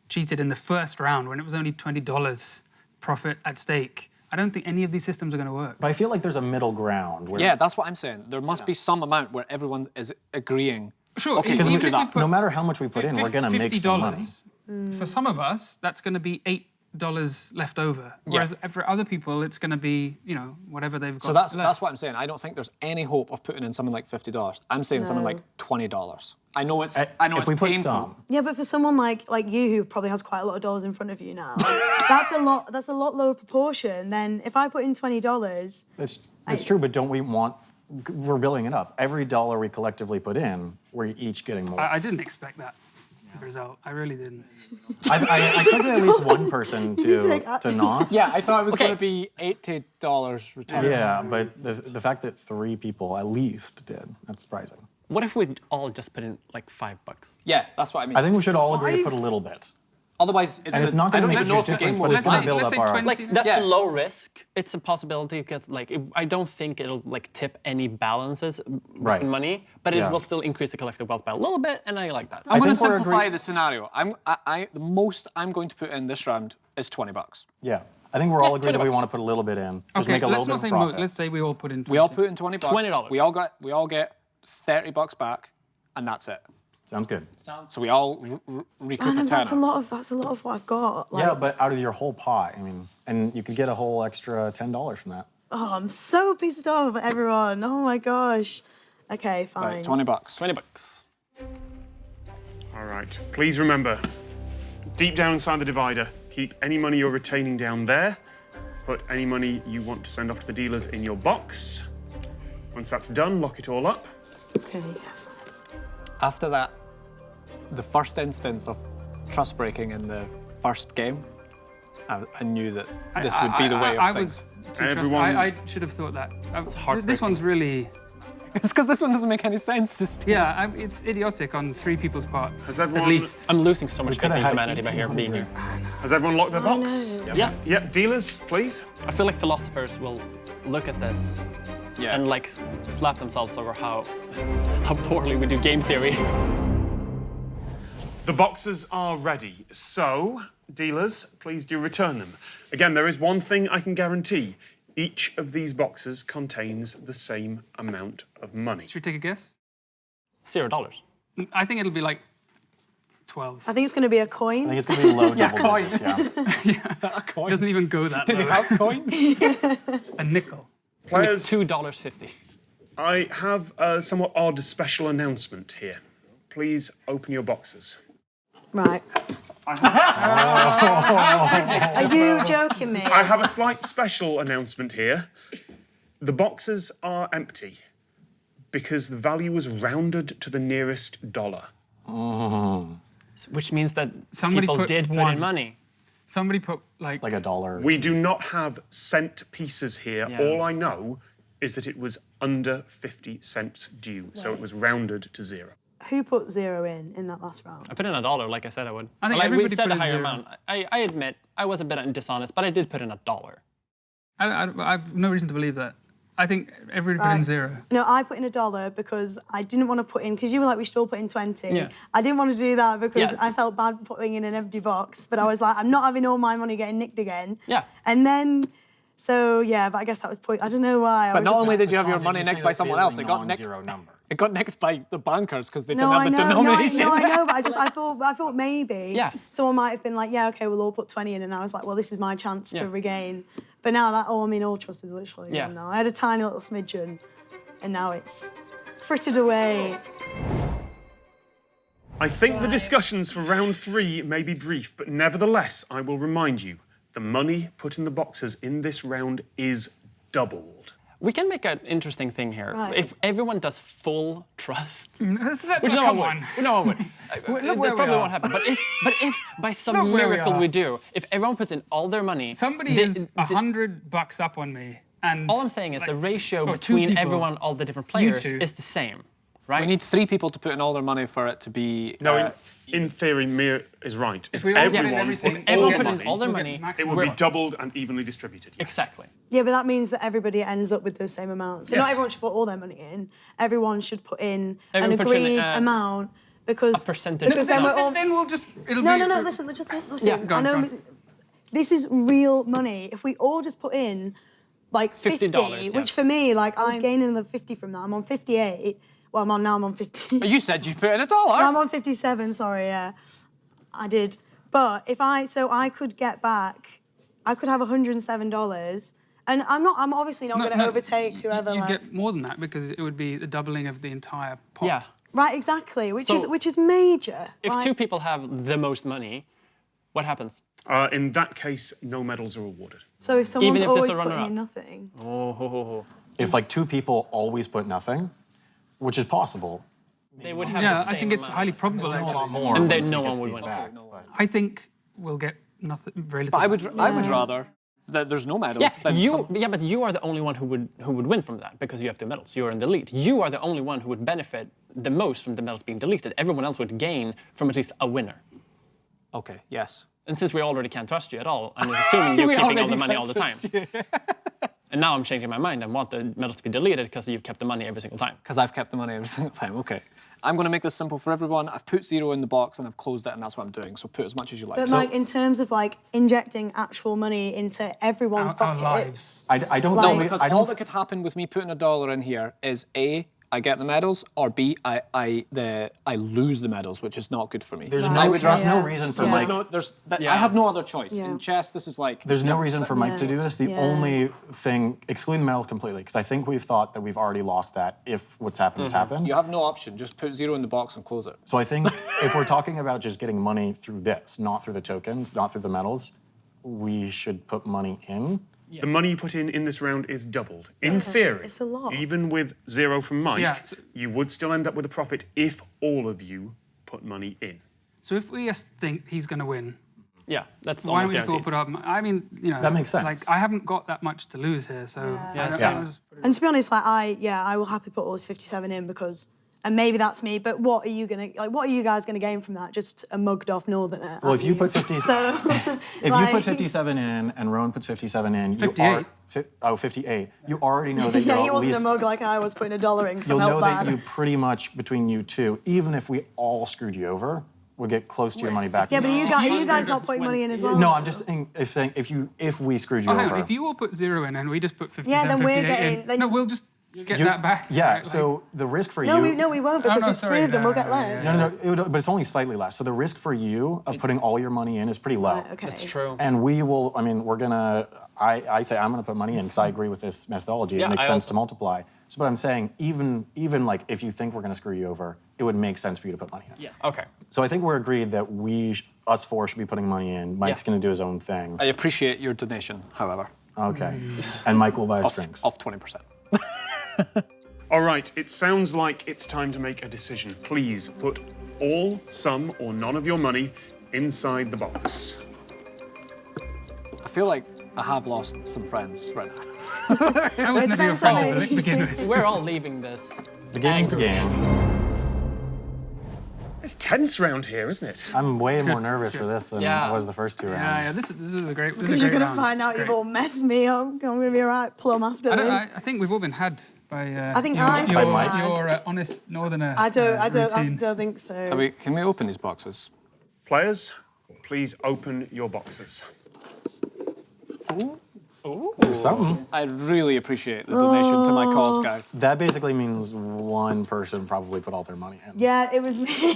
cheated in the first round when it was only $20 profit at stake, I don't think any of these systems are going to work. But I feel like there's a middle ground where Yeah, that's what I'm saying. There must be some amount where everyone is agreeing. Sure, Okay, even we'll if do we that. put no matter how much we put in, we're going to make some money. For some of us, that's going to be $8 left over. Whereas for other people, it's going to be, you know, whatever they've got So that's left. what I'm saying. I don't think there's any hope of putting in something like $50. I'm saying something like $20. I know it's If we put painful. some, Yeah, but for someone like you who probably has quite a lot of dollars in front of you now, that's a lot lower proportion than if I put in $20. it's true, but don't we want, we're building it up. Every dollar we collectively put in, we're each getting more. I didn't expect that result. I really didn't. I expected at least one person to not. Yeah, I thought it was going to be $80 return. Yeah, but the fact that 3 people at least did, that's surprising. What if we all just put in like $5? Yeah, that's what I mean. I think we should all agree to 5? put a little bit. Otherwise, And it's not I going to don't make a even know huge if the game difference, but will it's going to build Let's up say our... 20. Like that's Yeah. low risk. It's a possibility because like I don't think it'll like tip any balances Right. in money, but it Yeah. will still increase the collective wealth by a little bit, and I like that. I'm going to think we're simplify the scenario. The most I'm going to put in this round is $20. Yeah, I think we're all Yeah, agreed that 20 we want to put a little bit in. Just Okay, make a little let's bit not of say profit. most. Let's say we all put in 20. We all put in $20. $20. We all get $30 back, and that's it. Sounds good. So we all recoup Man, a that's a tenner. lot of what I've got. Like, Yeah, but out of your whole pot, I mean, and you could get a whole extra $10 from that. oh, I'm so pissed off at everyone. Oh my gosh. Okay, fine. Right, $20. $20. All right. Please remember, deep down inside the divider, keep any money you're retaining down there. Put any money you want to send off to the dealers in your box. Once that's done, lock it all up. Okay. After that, the first instance of trust breaking in the first game, I knew that this would be the way I of things. was too trusting. Everyone- I should have thought that. This heartbreaking. one's really... It's because this one doesn't make any sense to Steve. Yeah, it's idiotic on 3 people's parts, Has everyone- at least. I'm losing so much faith coulda in had humanity by here being here. Has everyone locked their box? no. Yes. Yep, dealers, please. I feel like philosophers will look at this Yeah. and like slap themselves over how poorly we do game theory. The boxes are ready. So, dealers, please do return them. Again, there is one thing I can guarantee. Each of these boxes contains the same amount of money. Should we take a guess? $0. I think it'll be like 12. I think it's going to be a I coin. think it's going to be low double coin. digits, yeah. It doesn't even go that Did low. he have coins? A nickel. Players, $2.50. I have a somewhat odd special announcement here. Please open your boxes. Right. Are you joking me? I have a slight special announcement here. The boxes are empty because the value was rounded to the nearest dollar. Which means that Somebody people put did put one. in money. Somebody put like Like $1. We do not have cent pieces here. Yeah. All I know is that it was under 50 cents due, so it was rounded to 0. Who put 0 in that last round? I put in $1, like I said I would. I think Like, we everybody said put a in higher 0. amount. I admit I was a bit dishonest, but I did put in $1. I have no reason to believe that. I think everybody put in 0. No, I put in $1 because I didn't want to put in, because you were like, we should all put in 20. Yeah. I didn't want to do that because Yeah. I felt bad putting in an empty box, but I was like, I'm not having all my money getting nicked again. Yeah. And then, so yeah, but I guess that was point. I don't know why. But not only did you have your money nicked by someone else, it got nicked. Zero number. It got nicked by the bankers because they No, didn't I have the know, denomination. no, I know, but I thought maybe Yeah. someone might have been like, yeah, okay, we'll all put 20 in, and I was like, well, this is my chance Yeah. to regain. But now that, all trust is literally Yeah. gone now. I had a tiny little smidgen, and now it's frittered away. I think the discussions for round 3 may be brief, but nevertheless, I will remind you, the money put in the boxes in this round is doubled. We can make an interesting thing here. Right. If everyone does full trust, Which no come one on. would. No one would. Look That where we probably are. won't happen. But if by some Look where we miracle are. we do, if everyone puts in all their money, Somebody they- is $100 up on me, and all I'm saying is the ratio two between people, everyone, all the different players, two. is the same. right? We need 3 people to put in all their money for it to be. No, in theory, Mir is right. If we all put in everyone everything, put everyone all put the in money, all their we'll get money, it maximum would be profit. doubled and evenly distributed. Yes. exactly. Yeah, but that means that everybody ends up with the same amount. So not Yes. everyone should put all their money in. Everyone should put in an Everyone puts in, agreed amount because a percentage because of then the we're all. Then we'll just. It'll No, be, no, no. Listen, listen. Yeah, go on, I know go on. this is real money. If we all just put in like 50, $50, which yeah. for me, like I'm gaining another 50 from that. I'm on 58. Well, I'm on 50. But you said you put in $1. I'm on 57. Sorry, yeah, I did. But if I could get back, I could have $107, and I'm obviously not going to overtake whoever. You like, get more than that because it would be the doubling of the entire pot. Yeah. right, exactly, which So, is major. If right? 2 people have the most money, what happens? In that case, no medals are awarded. So if someone's if there's a always putting runner-up. in nothing, Oh, If like 2 people always put nothing, which is possible, they would have Yeah, the I same think it's highly. highly probable a lot actually. more. And then once no we get one would these win. back, Okay, but- I think we'll get nothing. Very little. But I would rather that there's no medals. Yeah, than some- but you are the only one who would win from that because you have 2 medals. You are in the lead. You are the only one who would benefit the most from the medals being deleted. Everyone else would gain from at least a winner. Okay. Yes. And since we already can't trust you at all, I'm assuming you're We keeping all already the money all can't the time. And now I'm changing my mind and want the medals to be deleted because you've kept the money every single time. Because I've kept the money every single time. Okay. I'm going to make this simple for everyone. I've put 0 in the box and I've closed it, and that's what I'm doing. So put as much as you like. but like in terms of like injecting actual money into everyone's Our pockets. lives. I don't Like- think because I all don't. that could happen with me putting $1 in here is A, I get the medals, or B, I lose the medals, which is not good for me. There's Right, no, okay, there's no yeah. reason for Yeah. Mike. I have no other choice. Yeah. In chess, this is like. There's no reason for Mike to Yeah. do this. The Yeah. only thing, excluding the medals completely, because I think we've thought that we've already lost that if what's happened has happened. You have no option. Just put 0 in the box and close it. So I think if we're talking about just getting money through this, not through the tokens, not through the medals, we should put money in. The money you put in this round is doubled. In theory, It's a lot. even with 0 from Mike, Yeah, so- you would still end up with a profit if all of you put money in. So if we just think he's going to win, Yeah, that's why don't almost we just all guaranteed. put up? I mean, you know, That makes sense. Like I haven't got that much to lose here, so I don't- Yeah. I was- And to be honest, like I will happily put all this 57 in because, and maybe that's me, but what are you guys gonna gain from that? Just a mugged off northerner. Well, if you put 50, so, if you like- put 57 in and Rowan puts 57 in, you 58. are 58. You already know that yeah, you're he at wasn't least. a mug like I was putting $1 in because I You'll know felt that bad. you pretty much between you 2, even if we all screwed you over, would get close to your money back. Yeah, but are you you guys screwed not up putting money in as well? No, I'm just saying if we screwed you Oh, hang over. on, if you all put 0 in and we just put 57, Yeah, then we're 58 getting- in, then- no, we'll just get You- that back. Yeah, right? so the risk for No, you. we won't because no, it's sorry, 3 of them. We'll no, get no, less. No, but it's only slightly less. So the risk for you of putting all your money in is pretty low. Right, okay. That's true. And we will, I mean, we're gonna, I say I'm gonna put money in because I agree with this methodology. Yeah, It makes I sense also- to multiply. So, but I'm saying, even like if you think we're gonna screw you over, it would make sense for you to put money in. Yeah. Okay. So I think we're agreed that us 4 should be putting money in. Mike's Yeah. gonna do his own thing. I appreciate your donation, however, Okay. And Mike will buy us drinks. of 20%. All right, it sounds like it's time to make a decision. Please put all, some, or none of your money inside the box. I feel like I have lost some friends right now. I was It never your depends how friend to many- begin with. We're all leaving this. The game's the game. It's tense round here, isn't it? I'm way more good. nervous It's for good. this than Yeah. I was the first 2 rounds. Yeah, yeah, this is a great. This is Because a you're great gonna round. find out Great. you've all messed me up. I'm gonna be a right plum after I, this. I think we've all been had by. I think your, I've your, been had. your honest northerner. I don't routine. think so. Can we open these boxes? Players, please open your boxes. There's something. I really appreciate the donation to my cause, guys. That basically means one person probably put all their money in. Yeah, it was me.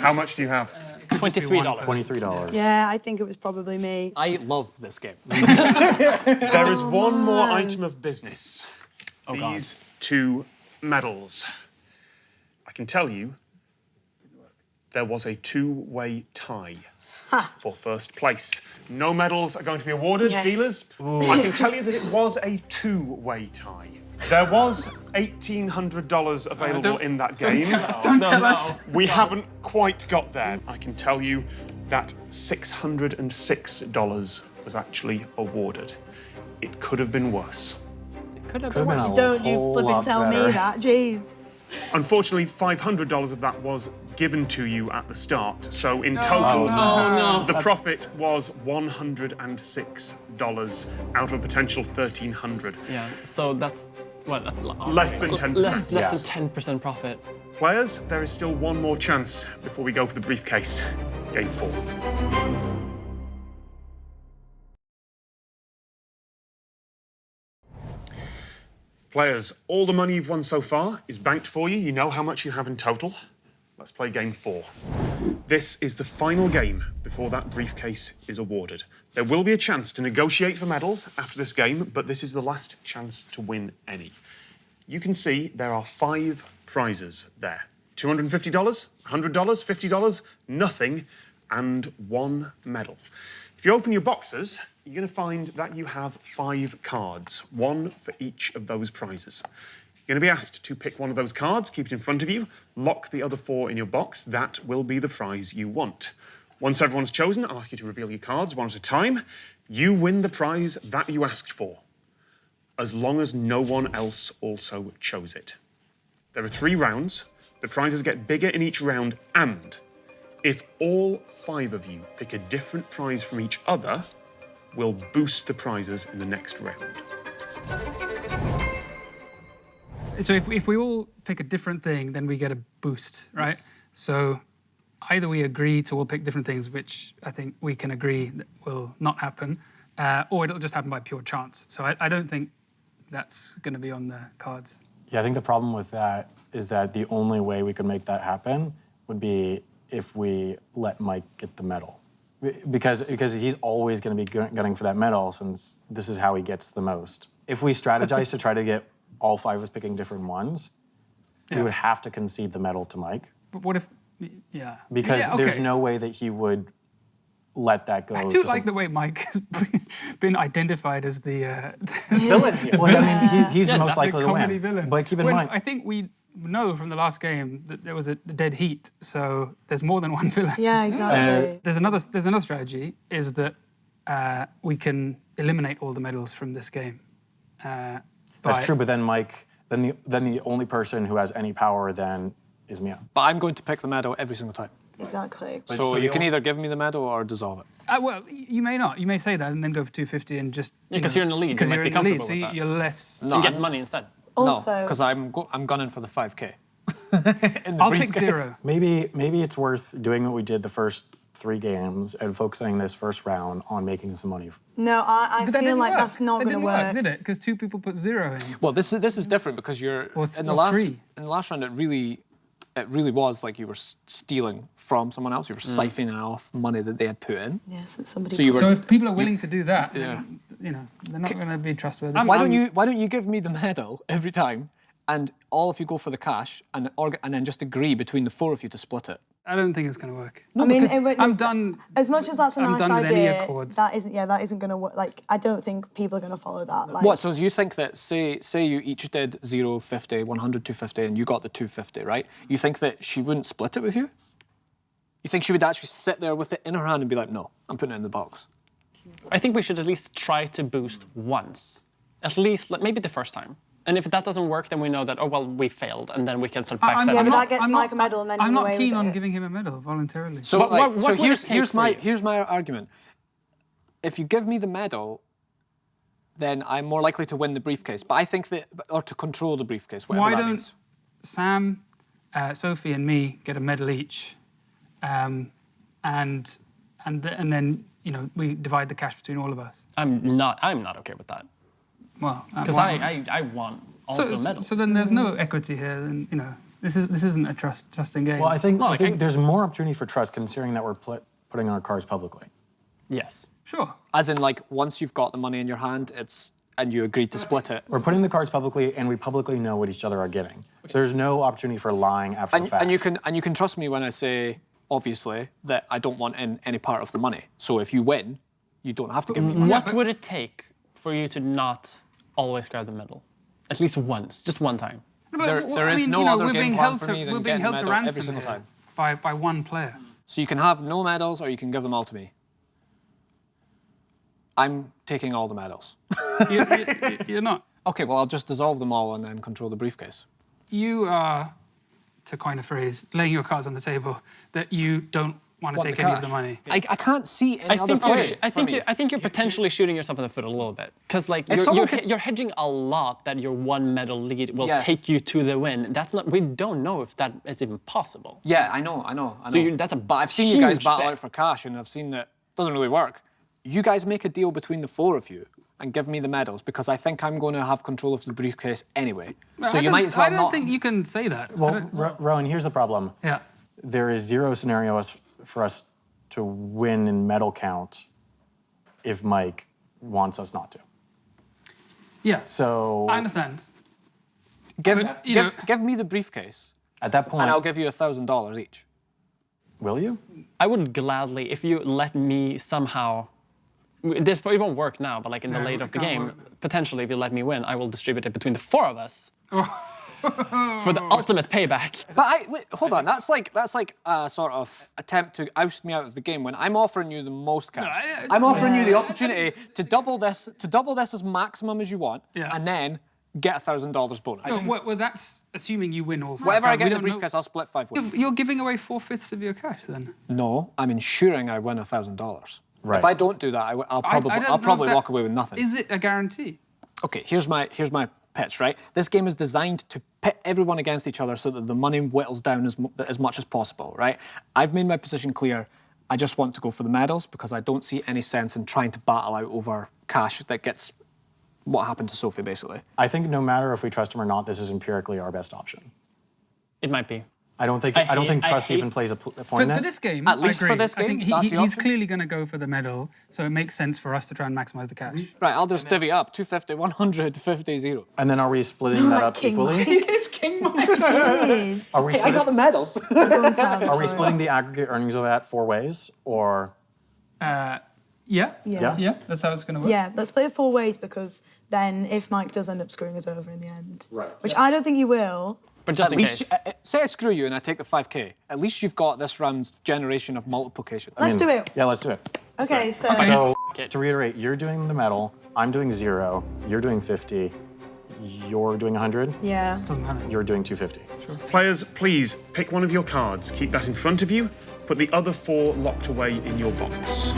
How much do you have? $23. $23. Yeah, I think it was probably me. I love this game. There is one more item of business. God. These 2 medals. I can tell you, there was a 2-way tie for first place. No medals are going to be awarded, Yes. dealers. I can tell you that it was a 2-way tie. There was $1,800 available in that game. Don't tell us. We haven't quite got there. I can tell you that $606 was actually awarded. It could have been worse. It could have Could've been been worse. a Don't you whole flipping lot tell better. me that, jeez. Unfortunately, $500 of that was given to you at the start. So in total, the profit was $106 out of a potential $1,300. Yeah, so that's, what? Less than 10%. Less than 10% profit. Players, there is still one more chance before we go for the briefcase. Game 4. Players, all the money you've won so far is banked for you. You know how much you have in total. Let's play game 4. This is the final game before that briefcase is awarded. There will be a chance to negotiate for medals after this game, but this is the last chance to win any. You can see there are 5 prizes there. $250, $100, $50, nothing, and 1 medal. If you open your boxes, you're going to find that you have 5 cards, 1 for each of those prizes. You're going to be asked to pick one of those cards, keep it in front of you, lock the other 4 in your box. That will be the prize you want. Once everyone's chosen, I'll ask you to reveal your cards one at a time. You win the prize that you asked for, as long as no one else also chose it. There are 3 rounds. The prizes get bigger in each round, and if all 5 of you pick a different prize from each other, we'll boost the prizes in the next round. So if we all pick a different thing, then we get a boost, right? Yes. So either we agree to all pick different things, which I think we can agree that will not happen, or it'll just happen by pure chance. So I don't think that's going to be on the cards. Yeah, I think the problem with that is that the only way we could make that happen would be if we let Mike get the medal. Because he's always going to be gunning for that medal, since this is how he gets the most. If we strategize to try to get all 5 of us picking different ones, we would have to concede the medal to Mike. But what if, Because there's no way that he would let that go. I do like the way Mike has been identified as the villain here. Well, I mean, he's the most likely to win. Villain. But keep in mind, I think we know from the last game that there was a dead heat, so there's more than one villain. Yeah, exactly. There's another strategy, is that we can eliminate all the medals from this game. That's true, but then Mike, then the only person who has any power then is Mia. But I'm going to pick the medal every single time. Exactly. So you can either give me the medal or dissolve it. Well, you may not. You may say that and then go for 250 and just... Because you're in the lead. Because you're in the lead, so with that. you're less... No, you get money instead. Also... No, because I'm gunning for the 5K. I'll pick 0. Maybe it's worth doing what we did the first 3 games and focusing this first round on making some money. No, I feel like that's not going to work. That didn't work, did it? Because 2 people put 0 in. Well, this is different because you're... in the last round, it really was like you were stealing from someone else. You were siphoning off money that they had put in. Yes, that somebody. So if people are willing to do that, then, they're not going to be trustworthy. Why don't you give me the medal every time, and all of you go for the cash, and then just agree between the 4 of you to split it? I don't think it's going to work. No, I mean, I'm done. As much as that's a nice idea, accords. that isn't going to work. Like, I don't think people are going to follow that. Like, what? So you think that say you each did 0, 50, 100, 250, and you got the 250, right? You think that she wouldn't split it with you? You think she would actually sit there with it in her hand and be like, "No, I'm putting it in the box"? I think we should at least try to boost once, at least maybe the first time. And if that doesn't work, then we know that, oh, well, we failed, and then we can start backsetting. Yeah, but that gets Mike a medal, and then I'm he's not away keen with on it. giving him a medal voluntarily. So, here's my my argument. If you give me the medal, then I'm more likely to win the briefcase. But I think that, or to control the briefcase, whatever that means. Sam, Sophie, and me get a medal each, and then we divide the cash between all of us? I'm not okay with that. Well, because I want also medals. So then there's no equity here. Then this isn't a trusting game. Well, I think there's more opportunity for trust considering that we're putting our cards publicly. Yes. Sure. As in, like, once you've got the money in your hand, and you agreed to split it. We're putting the cards publicly, and we publicly know what each other are getting. So there's no opportunity for lying after the fact. And you can trust me when I say, obviously, that I don't want in any part of the money. So if you win, you don't have to give me money. What would it take for you to not always grab the medal? At least once, just one time. There is no other game plan for me than getting the medal every single time. By one player. So you can have no medals, or you can give them all to me. I'm taking all the medals. You're not. Okay, well, I'll just dissolve them all and then control the briefcase. You are to coin a phrase, laying your cards on the table, that you don't want to Want take the any of cash. the money. I can't see any I other think, you're, play. I think you're potentially shooting yourself in the foot a little bit. Because like If you're, someone you're, could- you're hedging a lot that your one medal lead will Yeah. take you to the win. That's not. We don't know if that is even possible. Yeah, I know. So that's a But I've seen you guys huge battle bet. out for cash, and I've seen that it doesn't really work. You guys make a deal between the 4 of you and give me the medals, because I think I'm going to have control of the briefcase anyway. So I you don't- might as well I don't not. think you can say that. I Well, don't- Rowan, here's the problem. yeah. There is 0 scenarios for us to win in medal count if Mike wants us not to. Yeah. So I understand. Give me the briefcase, at that point, and I'll give you $1,000 each. will you? I would gladly, if you let me somehow. This probably won't work now, but like in the Yeah, late it of the can't game, work. potentially if you let me win, I will distribute it between the 4 of us for the ultimate payback. But wait, hold on. That's like a sort of attempt to oust me out of the game when I'm offering you the most cash. I'm offering you the opportunity to double this as maximum as you want, Yeah. and then get $1,000 bonus. No, well, that's assuming you win all 5. Whatever I We get in the don't know- briefcase, I'll split 5 with. You're giving away 4/5 of your cash then. No, I'm ensuring I win $1,000. Right. If I don't do that, I'll I don't know probably if that- walk away with nothing. Is it a guarantee? Okay, here's my pitch, right? This game is designed to pit everyone against each other so that the money whittles down as much as possible, right? I've made my position clear. I just want to go for the medals because I don't see any sense in trying to battle out over cash that gets what happened to Sophie, basically. I think no matter if we trust him or not, this is empirically our best option. It might be. I don't think I trust hate- even plays a point in For it. this game, At least I for agree. this I think game, that's the he's option? clearly going to go for the medal, so it makes sense for us to try and maximise the cash. Right, I'll just divvy up 250, 100, 50, 0. And then are we splitting that up King equally? Mike. It's King Mike. Jeez. Are we I splitting, got the medals. are we splitting the aggregate earnings of that 4 ways, or Yeah. Yeah. Yeah, that's how it's going to work. Yeah, let's play it 4 ways because then if Mike does end up screwing us over in the end, Right. which I don't think he will. But just At in least, case. say I screw you and I take the 5k. At least you've got this round's generation of multiplication. Let's do it. Yeah, let's do it. Okay, so So it. to reiterate, you're doing the medal, I'm doing 0, you're doing 50, you're doing 100, yeah. Doesn't matter. you're doing 250. Players, please pick one of your cards. Keep that in front of you. Put the other 4 locked away in your box.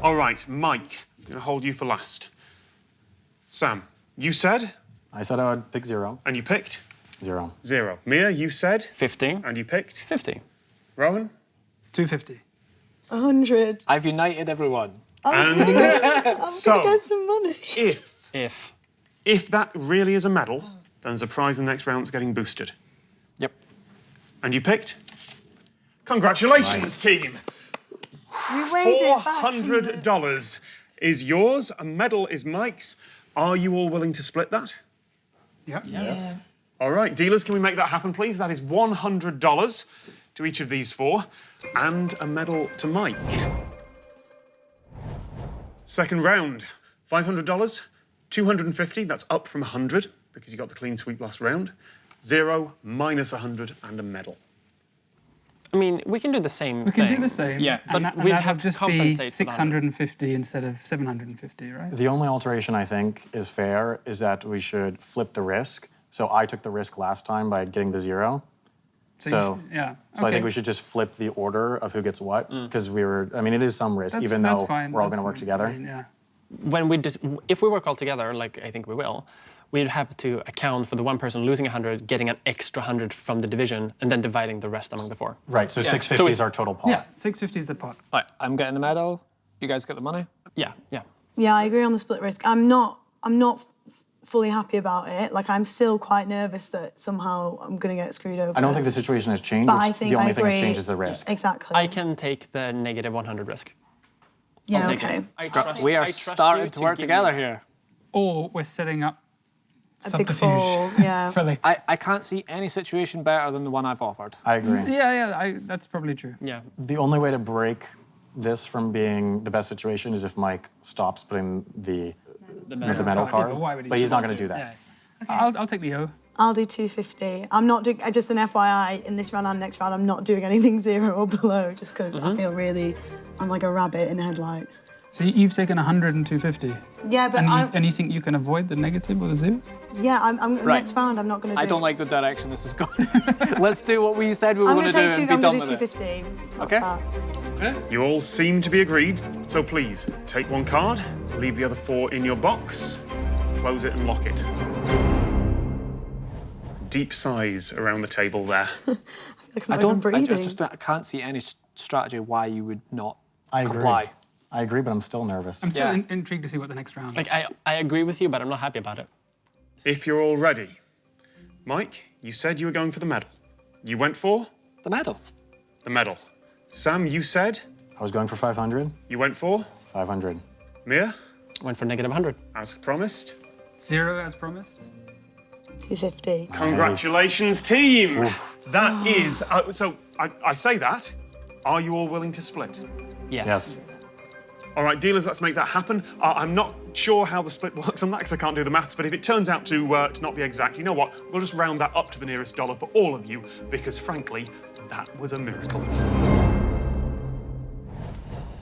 All right, Mike, I'm going to hold you for last. Sam, you said, I said I would pick 0, and you picked 0. 0. Mia, you said, 50. and you picked 50. Rowan. 250. 100. I've united everyone. And I'm gonna so, get some money. if that really is a medal, then there's a prize in the next round that's getting boosted. Yep. And you picked? Congratulations, team! We weighed it back. $400 is yours. A medal is Mike's. Are you all willing to split that? Yep. Yeah. All right, dealers, can we make that happen, please? That is $100 to each of these 4, and a medal to Mike. Second round, $500, 250, that's up from 100, because you got the clean sweep last round. 0, minus 100, and a medal. I mean, we can do the same We can do thing. the same. Yeah, and but that, we'd that'll have to just be compensate for the 650 instead of 750, right? The only alteration I think is fair is that we should flip the risk. So I took the risk last time by getting the 0. you So, should- yeah. so I okay. think we should just flip the order of who gets what, because I mean, it is some risk, That's- even that's though fine, we're all that's going to work fine. together. I mean, yeah. When if we work all together, like I think we will, we'd have to account for the one person losing 100, getting an extra 100 from the division, and then dividing the rest among the 4. Right, so 650 So is our total pot. Yeah, 650 is the pot. Right, I'm getting the medal. You guys get the money. Yeah, yeah. Yeah, I agree on the split risk. I'm not fully happy about it. Like, I'm still quite nervous that somehow I'm going to get screwed over. I don't think the situation has changed. But I It's- think the only I thing that's agree. changed is the risk. Exactly. I can take the negative 100 risk. yeah, Take okay. it. I trust, We are I trust starting you to work give together me- here. Or we're setting up A big subterfuge fall, yeah. for later. I can't see any situation better than the one I've offered. I agree. Yeah, that's probably true. Yeah. The only way to break this from being the best situation is if Mike stops putting the medal medal. card, Why would he but he's do not that? going to do that. Yeah. I'll take the O. I'll do 250. I'm not doing, just an FYI, in this round and next round, I'm not doing anything 0 or below, just because I feel really, I'm like a rabbit in headlights. So you've taken 100 and 250. Yeah, but and you think you can avoid the negative or the 0? Yeah, I'm Right. next round, I'm not going to do I don't like the direction this is going. Let's do what we said we were I'm going to going do to and take be two, I'm done going to do with it. 250. What's Okay. that? You all seem to be agreed, so please take one card, leave the other 4 in your box, close it and lock it. Deep sighs around the table there. I can't see any strategy why you would not comply. I agree, but I'm still nervous. I'm still Yeah. intrigued to see what the next round is. Like, I agree with you, but I'm not happy about it. If you're all ready. Mike, you said you were going for the medal. You went for? The medal. The medal. Sam, you said? I was going for 500. You went for? 500. Mia? Went for negative 100. As promised. 0 as promised. 250. Congratulations, team! That is... so, I say that. Are you all willing to split? Yes. Yes. All right, dealers, let's make that happen. I'm not sure how the split works on that because I can't do the maths, but if it turns out to not be exact, you know what? We'll just round that up to the nearest dollar for all of you because, frankly, that was a miracle.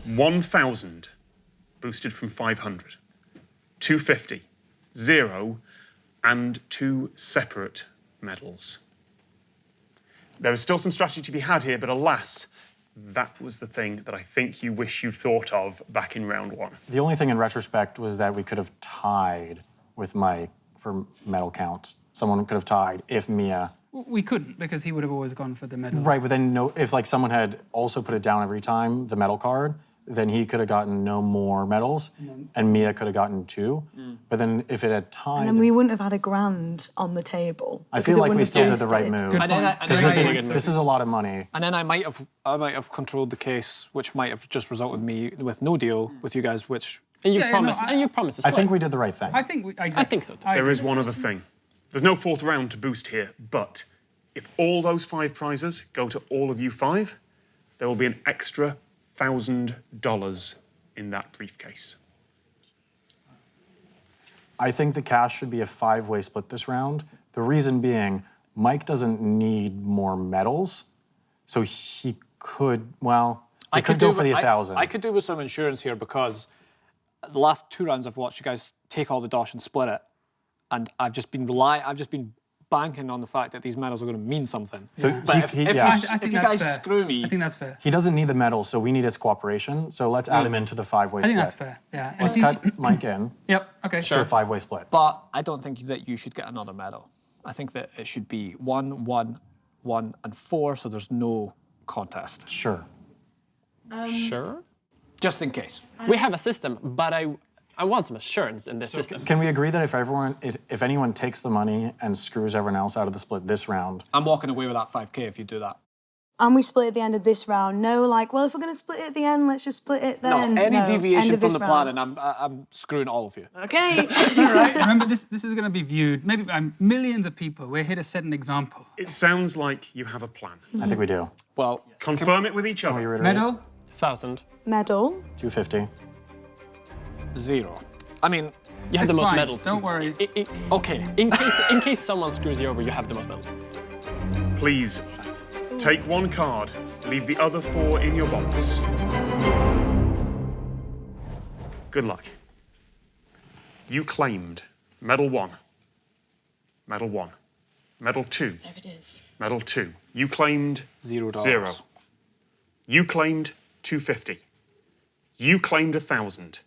1,000 boosted from 500. 250, 0, and 2 separate medals. There is still some strategy to be had here, but alas, that was the thing that I think you wish you'd thought of back in round 1. The only thing in retrospect was that we could have tied with Mike for medal count. Someone could have tied if Mia... We couldn't, because he would have always gone for the medal. Right, but then if like someone had also put it down every time, the medal card, then he could have gotten no more medals, and Mia could have gotten 2. But then if it had tied... And we wouldn't have had a grand on the table. I because feel it like we wouldn't still have did the right boosted. move. Good And then point. I- Because this is a lot of money. And then I might have controlled the case, which might have just resulted me with no deal with you guys, which... And you Yeah, promised. no, and you promised to I split. think we did the right thing. I think I think so, too. There is one other thing. There's no 4th round to boost here, but if all those 5 prizes go to all of you 5, there will be an extra $1,000 in that briefcase. I think the cash should be a 5-way split this round. The reason being, Mike doesn't need more medals, so he could, well, he could go for the 1,000. I could do with some insurance here because the last 2 rounds I've watched you guys take all the dosh and split it, and I've just been banking on the fact that these medals are going to mean something. So But he- if he- you- yeah. I if think you that's guys fair. screw me, I think that's fair. He doesn't need the medals, so we need his cooperation. So let's add him into the 5-way I split. think that's fair. Yeah. And Let's if cut Mike in Yep. Okay. to a 5-way split. but I don't think that you should get another medal. I think that it should be 1, 1, 1, and 4, so there's no contest. Sure. Sure. Just in case. We have a system, but I want some assurance in this system. Can we agree that if anyone takes the money and screws everyone else out of the split this round, I'm walking away with that 5K if you do that. And we split at the end of this round. No, like, well, if we're going to split it at the end, let's just split it then. No, any end deviation of from this the plan, round. and I'm screwing all of you. Okay. Remember, this is going to be viewed maybe by millions of people. We're here to set an example. It sounds like you have a plan. I think we do. Well, Confirm it with each Can we other. reiterate? Medal. 1,000. Medal. 250. 0. I mean, You have the It's most fine, medals. don't worry. okay. In case someone screws you over, you have the most medals. Please, take one card, leave the other 4 in your box. Good luck. You claimed medal 1, medal 1, medal 2, There it is. medal 2. You claimed $0. 0. You claimed 250. You claimed 1,000.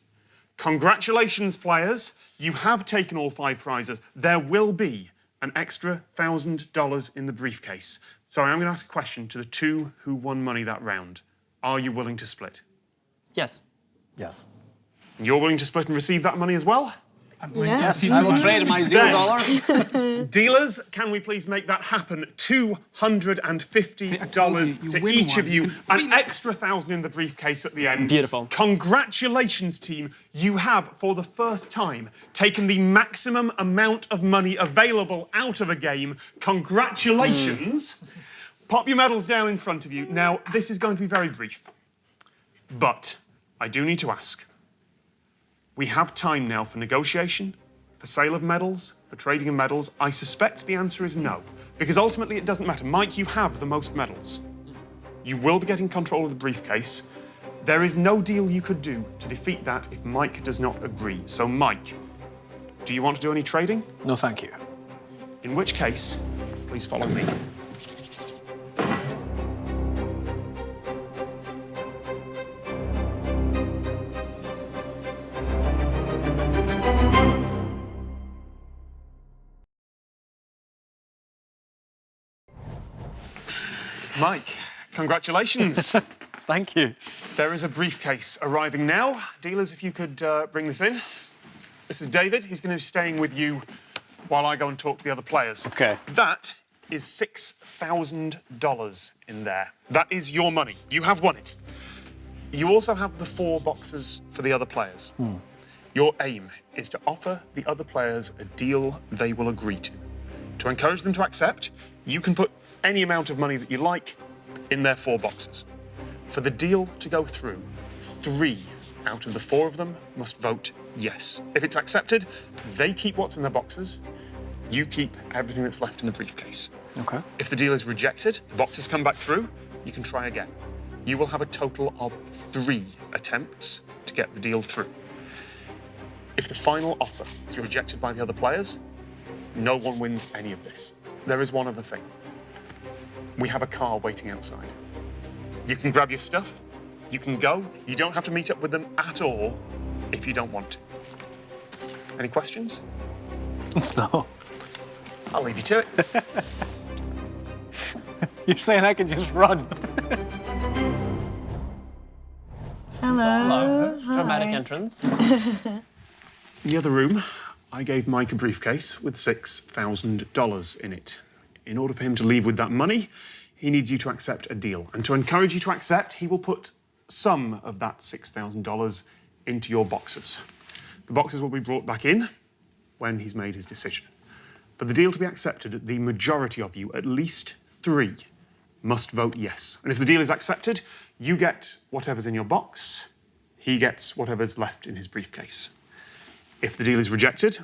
Congratulations, players. You have taken all 5 prizes. There will be an extra $1,000 in the briefcase. So I'm going to ask a question to the 2 who won money that round. Are you willing to split? Yes. Yes. And you're willing to split and receive that money as well? I'm going Yeah. to Yes, receive I the will money. trade my $0. Dealers, can we please make that happen? $250 you to win each of one. you. You can An feel it. extra 1,000 in the briefcase at the end. Beautiful. Congratulations, team. You have, for the first time, taken the maximum amount of money available out of a game. Congratulations. Pop your medals down in front of you. Now, this is going to be very brief. But I do need to ask. We have time now for negotiation, for sale of medals, for trading of medals? I suspect the answer is no, because ultimately it doesn't matter. Mike, you have the most medals. You will be getting control of the briefcase. There is no deal you could do to defeat that if Mike does not agree. So, Mike, do you want to do any trading? No, thank you. In which case, please follow me. Mike, congratulations. Thank you. There is a briefcase arriving now. Dealers, if you could bring this in. This is David. He's going to be staying with you while I go and talk to the other players. Okay. That is $6,000 in there. That is your money. You have won it. You also have the 4 boxes for the other players. Your aim is to offer the other players a deal they will agree to. To encourage them to accept, you can put any amount of money that you like in their 4 boxes. For the deal to go through, 3 out of the 4 of them must vote yes. If it's accepted, they keep what's in their boxes. You keep everything that's left in the briefcase. Okay. If the deal is rejected, the boxes come back through, you can try again. You will have a total of 3 attempts to get the deal through. If the final offer is rejected by the other players, no one wins any of this. There is one other thing. We have a car waiting outside. You can grab your stuff, you can go. You don't have to meet up with them at all if you don't want to. Any questions? No. I'll leave you to it. You're saying I can just run? Hello. Dramatic entrance. In the other room, I gave Mike a briefcase with $6,000 in it. In order for him to leave with that money, he needs you to accept a deal. And to encourage you to accept, he will put some of that $6,000 into your boxes. The boxes will be brought back in when he's made his decision. For the deal to be accepted, the majority of you, at least 3, must vote yes. And if the deal is accepted, you get whatever's in your box, he gets whatever's left in his briefcase. If the deal is rejected,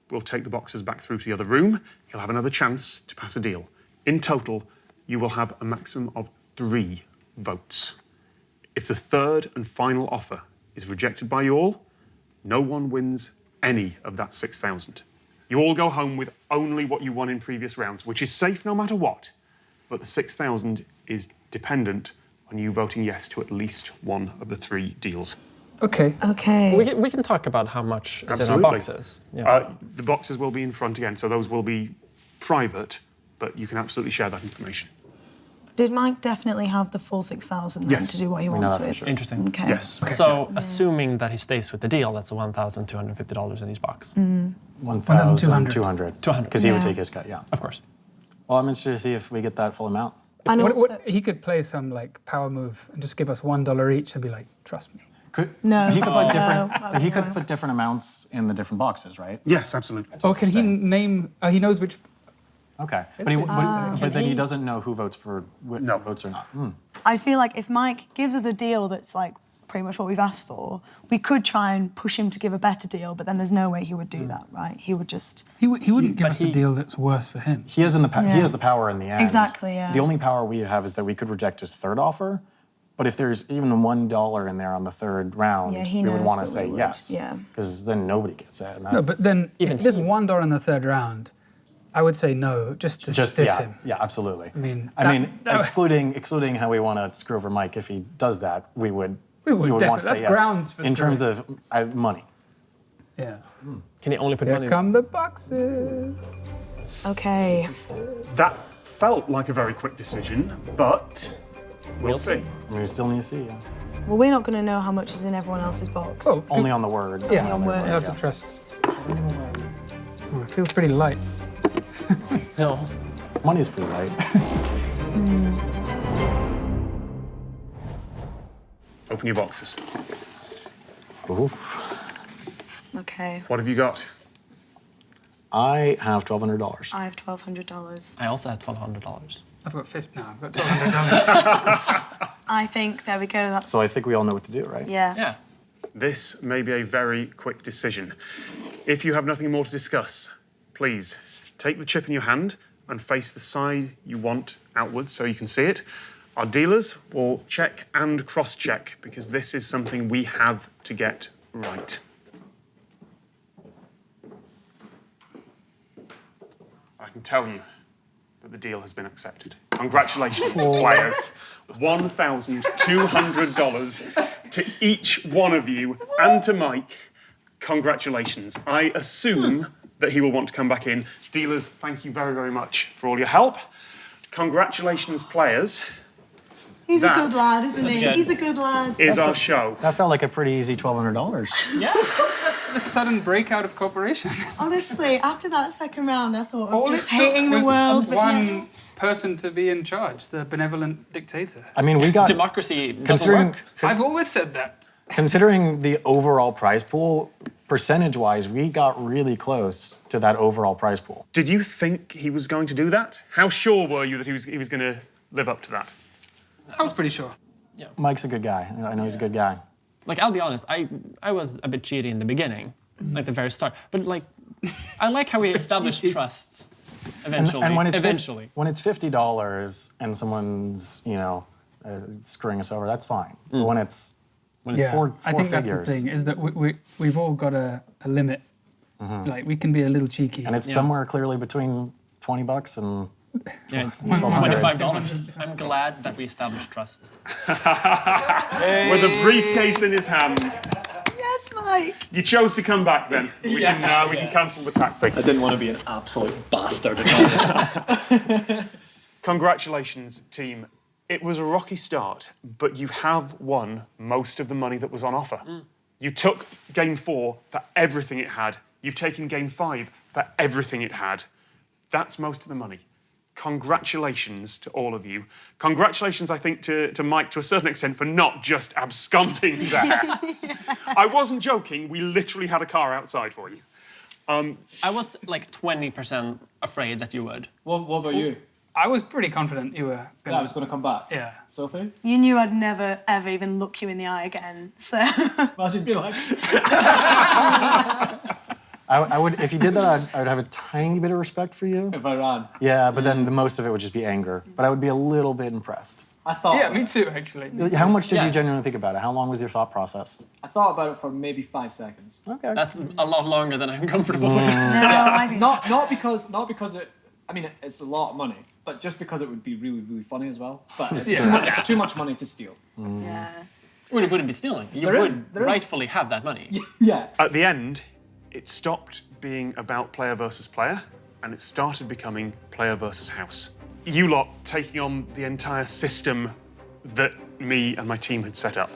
we'll take the boxes back through to the other room. He'll have another chance to pass a deal. In total, you will have a maximum of 3 votes. If the third and final offer is rejected by you all, no one wins any of that 6,000. You all go home with only what you won in previous rounds, which is safe no matter what. But the 6,000 is dependent on you voting yes to at least one of the 3 deals. Okay. Okay. We can talk about how much is in Absolutely. our boxes. Yeah. The boxes will be in front again, so those will be private, but you can absolutely share that information. Did Mike definitely have the full 6,000 then Yes. to do what he know wants that for with? sure. Interesting. Okay. Yes. So, assuming that he stays with the deal, that's $1,250 in each box. 1,200. 200. Because he would Yeah. take his cut, yeah. Of course. Well, I'm interested to see if we get that full amount. And also, What, he could play some like power move and just give us $1 each and be like, trust me. No. He could put different. No. But he could put different amounts in the different boxes, right? Yes, absolutely. Oh, can he name? He knows which. Okay. But, but then he doesn't know who votes for No. votes or not. I feel like if Mike gives us a deal that's like pretty much what we've asked for, we could try and push him to give a better deal, but then there's no way he would do that, right? He would just... He wouldn't give but us a deal that's worse for him. He has, he Yeah. has the power in the end. Exactly, yeah. The only power we have is that we could reject his third offer. But if there's even $1 in there on the third round, Yeah, he we would knows want to that say we would, yes. yeah. Because then nobody gets it. And that, No, but then Even if there's he- $1 in the third round, I would say no, just to just stiff yeah, him. yeah, absolutely. mean, I that- mean, excluding how we want to screw over Mike, if he does that, we would want to definitely. say That's yes. grounds for in terms screwing. of money. Yeah. Can he only put Here money? come the boxes. Okay. That felt like a very quick decision, but we'll see. I mean, we still need to see. Yeah. Well, we're not going to know how much is in everyone else's box. Oh, Only on the word. yeah. Only on the word, I have to trust. Oh, it feels pretty light. No. Money's pretty light. Open your boxes. Oof. Okay. What have you got? I have $1,200. I have $1,200. I also had $1,200. I've got I've got $1,200. I think, there we go, that's... So I think we all know what to do, right? Yeah. Yeah. This may be a very quick decision. If you have nothing more to discuss, please take the chip in your hand and face the side you want outwards so you can see it. Our dealers will check and cross-check because this is something we have to get right. I can tell you that the deal has been accepted. Congratulations, players. $1,200 to each one of you and to Mike. Congratulations. I assume that he will want to come back in. Dealers, thank you very, very much for all your help. Congratulations, players. He's That a good lad, isn't he? good. He's a good lad. Is our show. That felt like a pretty easy $1,200. Yeah. The sudden breakout of cooperation. Honestly, after that second round, I thought All of just it took hating the was world. but yeah. one person to be in charge, the benevolent dictator. I mean, we got Democracy doesn't considering work. I've always said that. considering the overall prize pool, percentage-wise, we got really close to that overall prize pool. Did you think he was going to do that? How sure were you that he was going to live up to that? I was pretty sure. Mike's a good guy. I know he's a good guy. Like, I'll be honest, I was a bit cheaty in the beginning, like the very start. But like, I like how we established trust eventually. And when it's eventually. $50 and someone's screwing us over, that's fine. But when it's four I think figures, that's the thing, is that we've all got a limit. Like, we can be a little cheeky. and it's somewhere clearly between $20 and Yeah, $25. I'm glad that we established trust. With a briefcase in his hand. Yes, Mike. You chose to come back then. We can cancel the taxi. I didn't want to be an absolute bastard. Congratulations, team. It was a rocky start, but you have won most of the money that was on offer. You took game 4 for everything it had. You've taken game 5 for everything it had. That's most of the money. Congratulations to all of you. Congratulations, I think, to Mike to a certain extent for not just absconding there. I wasn't joking. We literally had a car outside for you. I was like 20% afraid that you would. What about you? I was pretty confident you were That I was going to come back. Yeah. Sophie? You knew I'd never, ever even look you in the eye again, so... Imagine being like... I would, if you did that, I would have a tiny bit of respect for you. if I ran. Yeah, but then the most of it would just be anger. But I would be a little bit impressed. I thought... Yeah, me too, actually. How much did Yeah. you genuinely think about it? How long was your thought process? I thought about it for maybe 5 seconds. Okay. That's a lot longer than I'm comfortable with. No, I think... Not because it... I mean, it's a lot of money, but just because it would be really, really funny as well. But it's, it's too much money to steal. Yeah. Well, it wouldn't be stealing. You There is- would there is- rightfully have that money. Yeah. At the end, it stopped being about player versus player, and it started becoming player versus house. You lot taking on the entire system that me and my team had set up.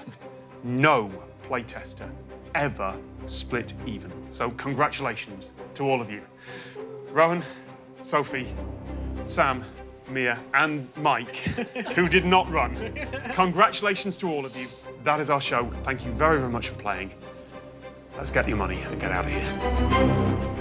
No playtester ever split even. So congratulations to all of you. Rohin, Sophie, Sam, Mia, and Mike, who did not run. Congratulations to all of you. That is our show. Thank you very, very much for playing. Let's get your money and get out of here.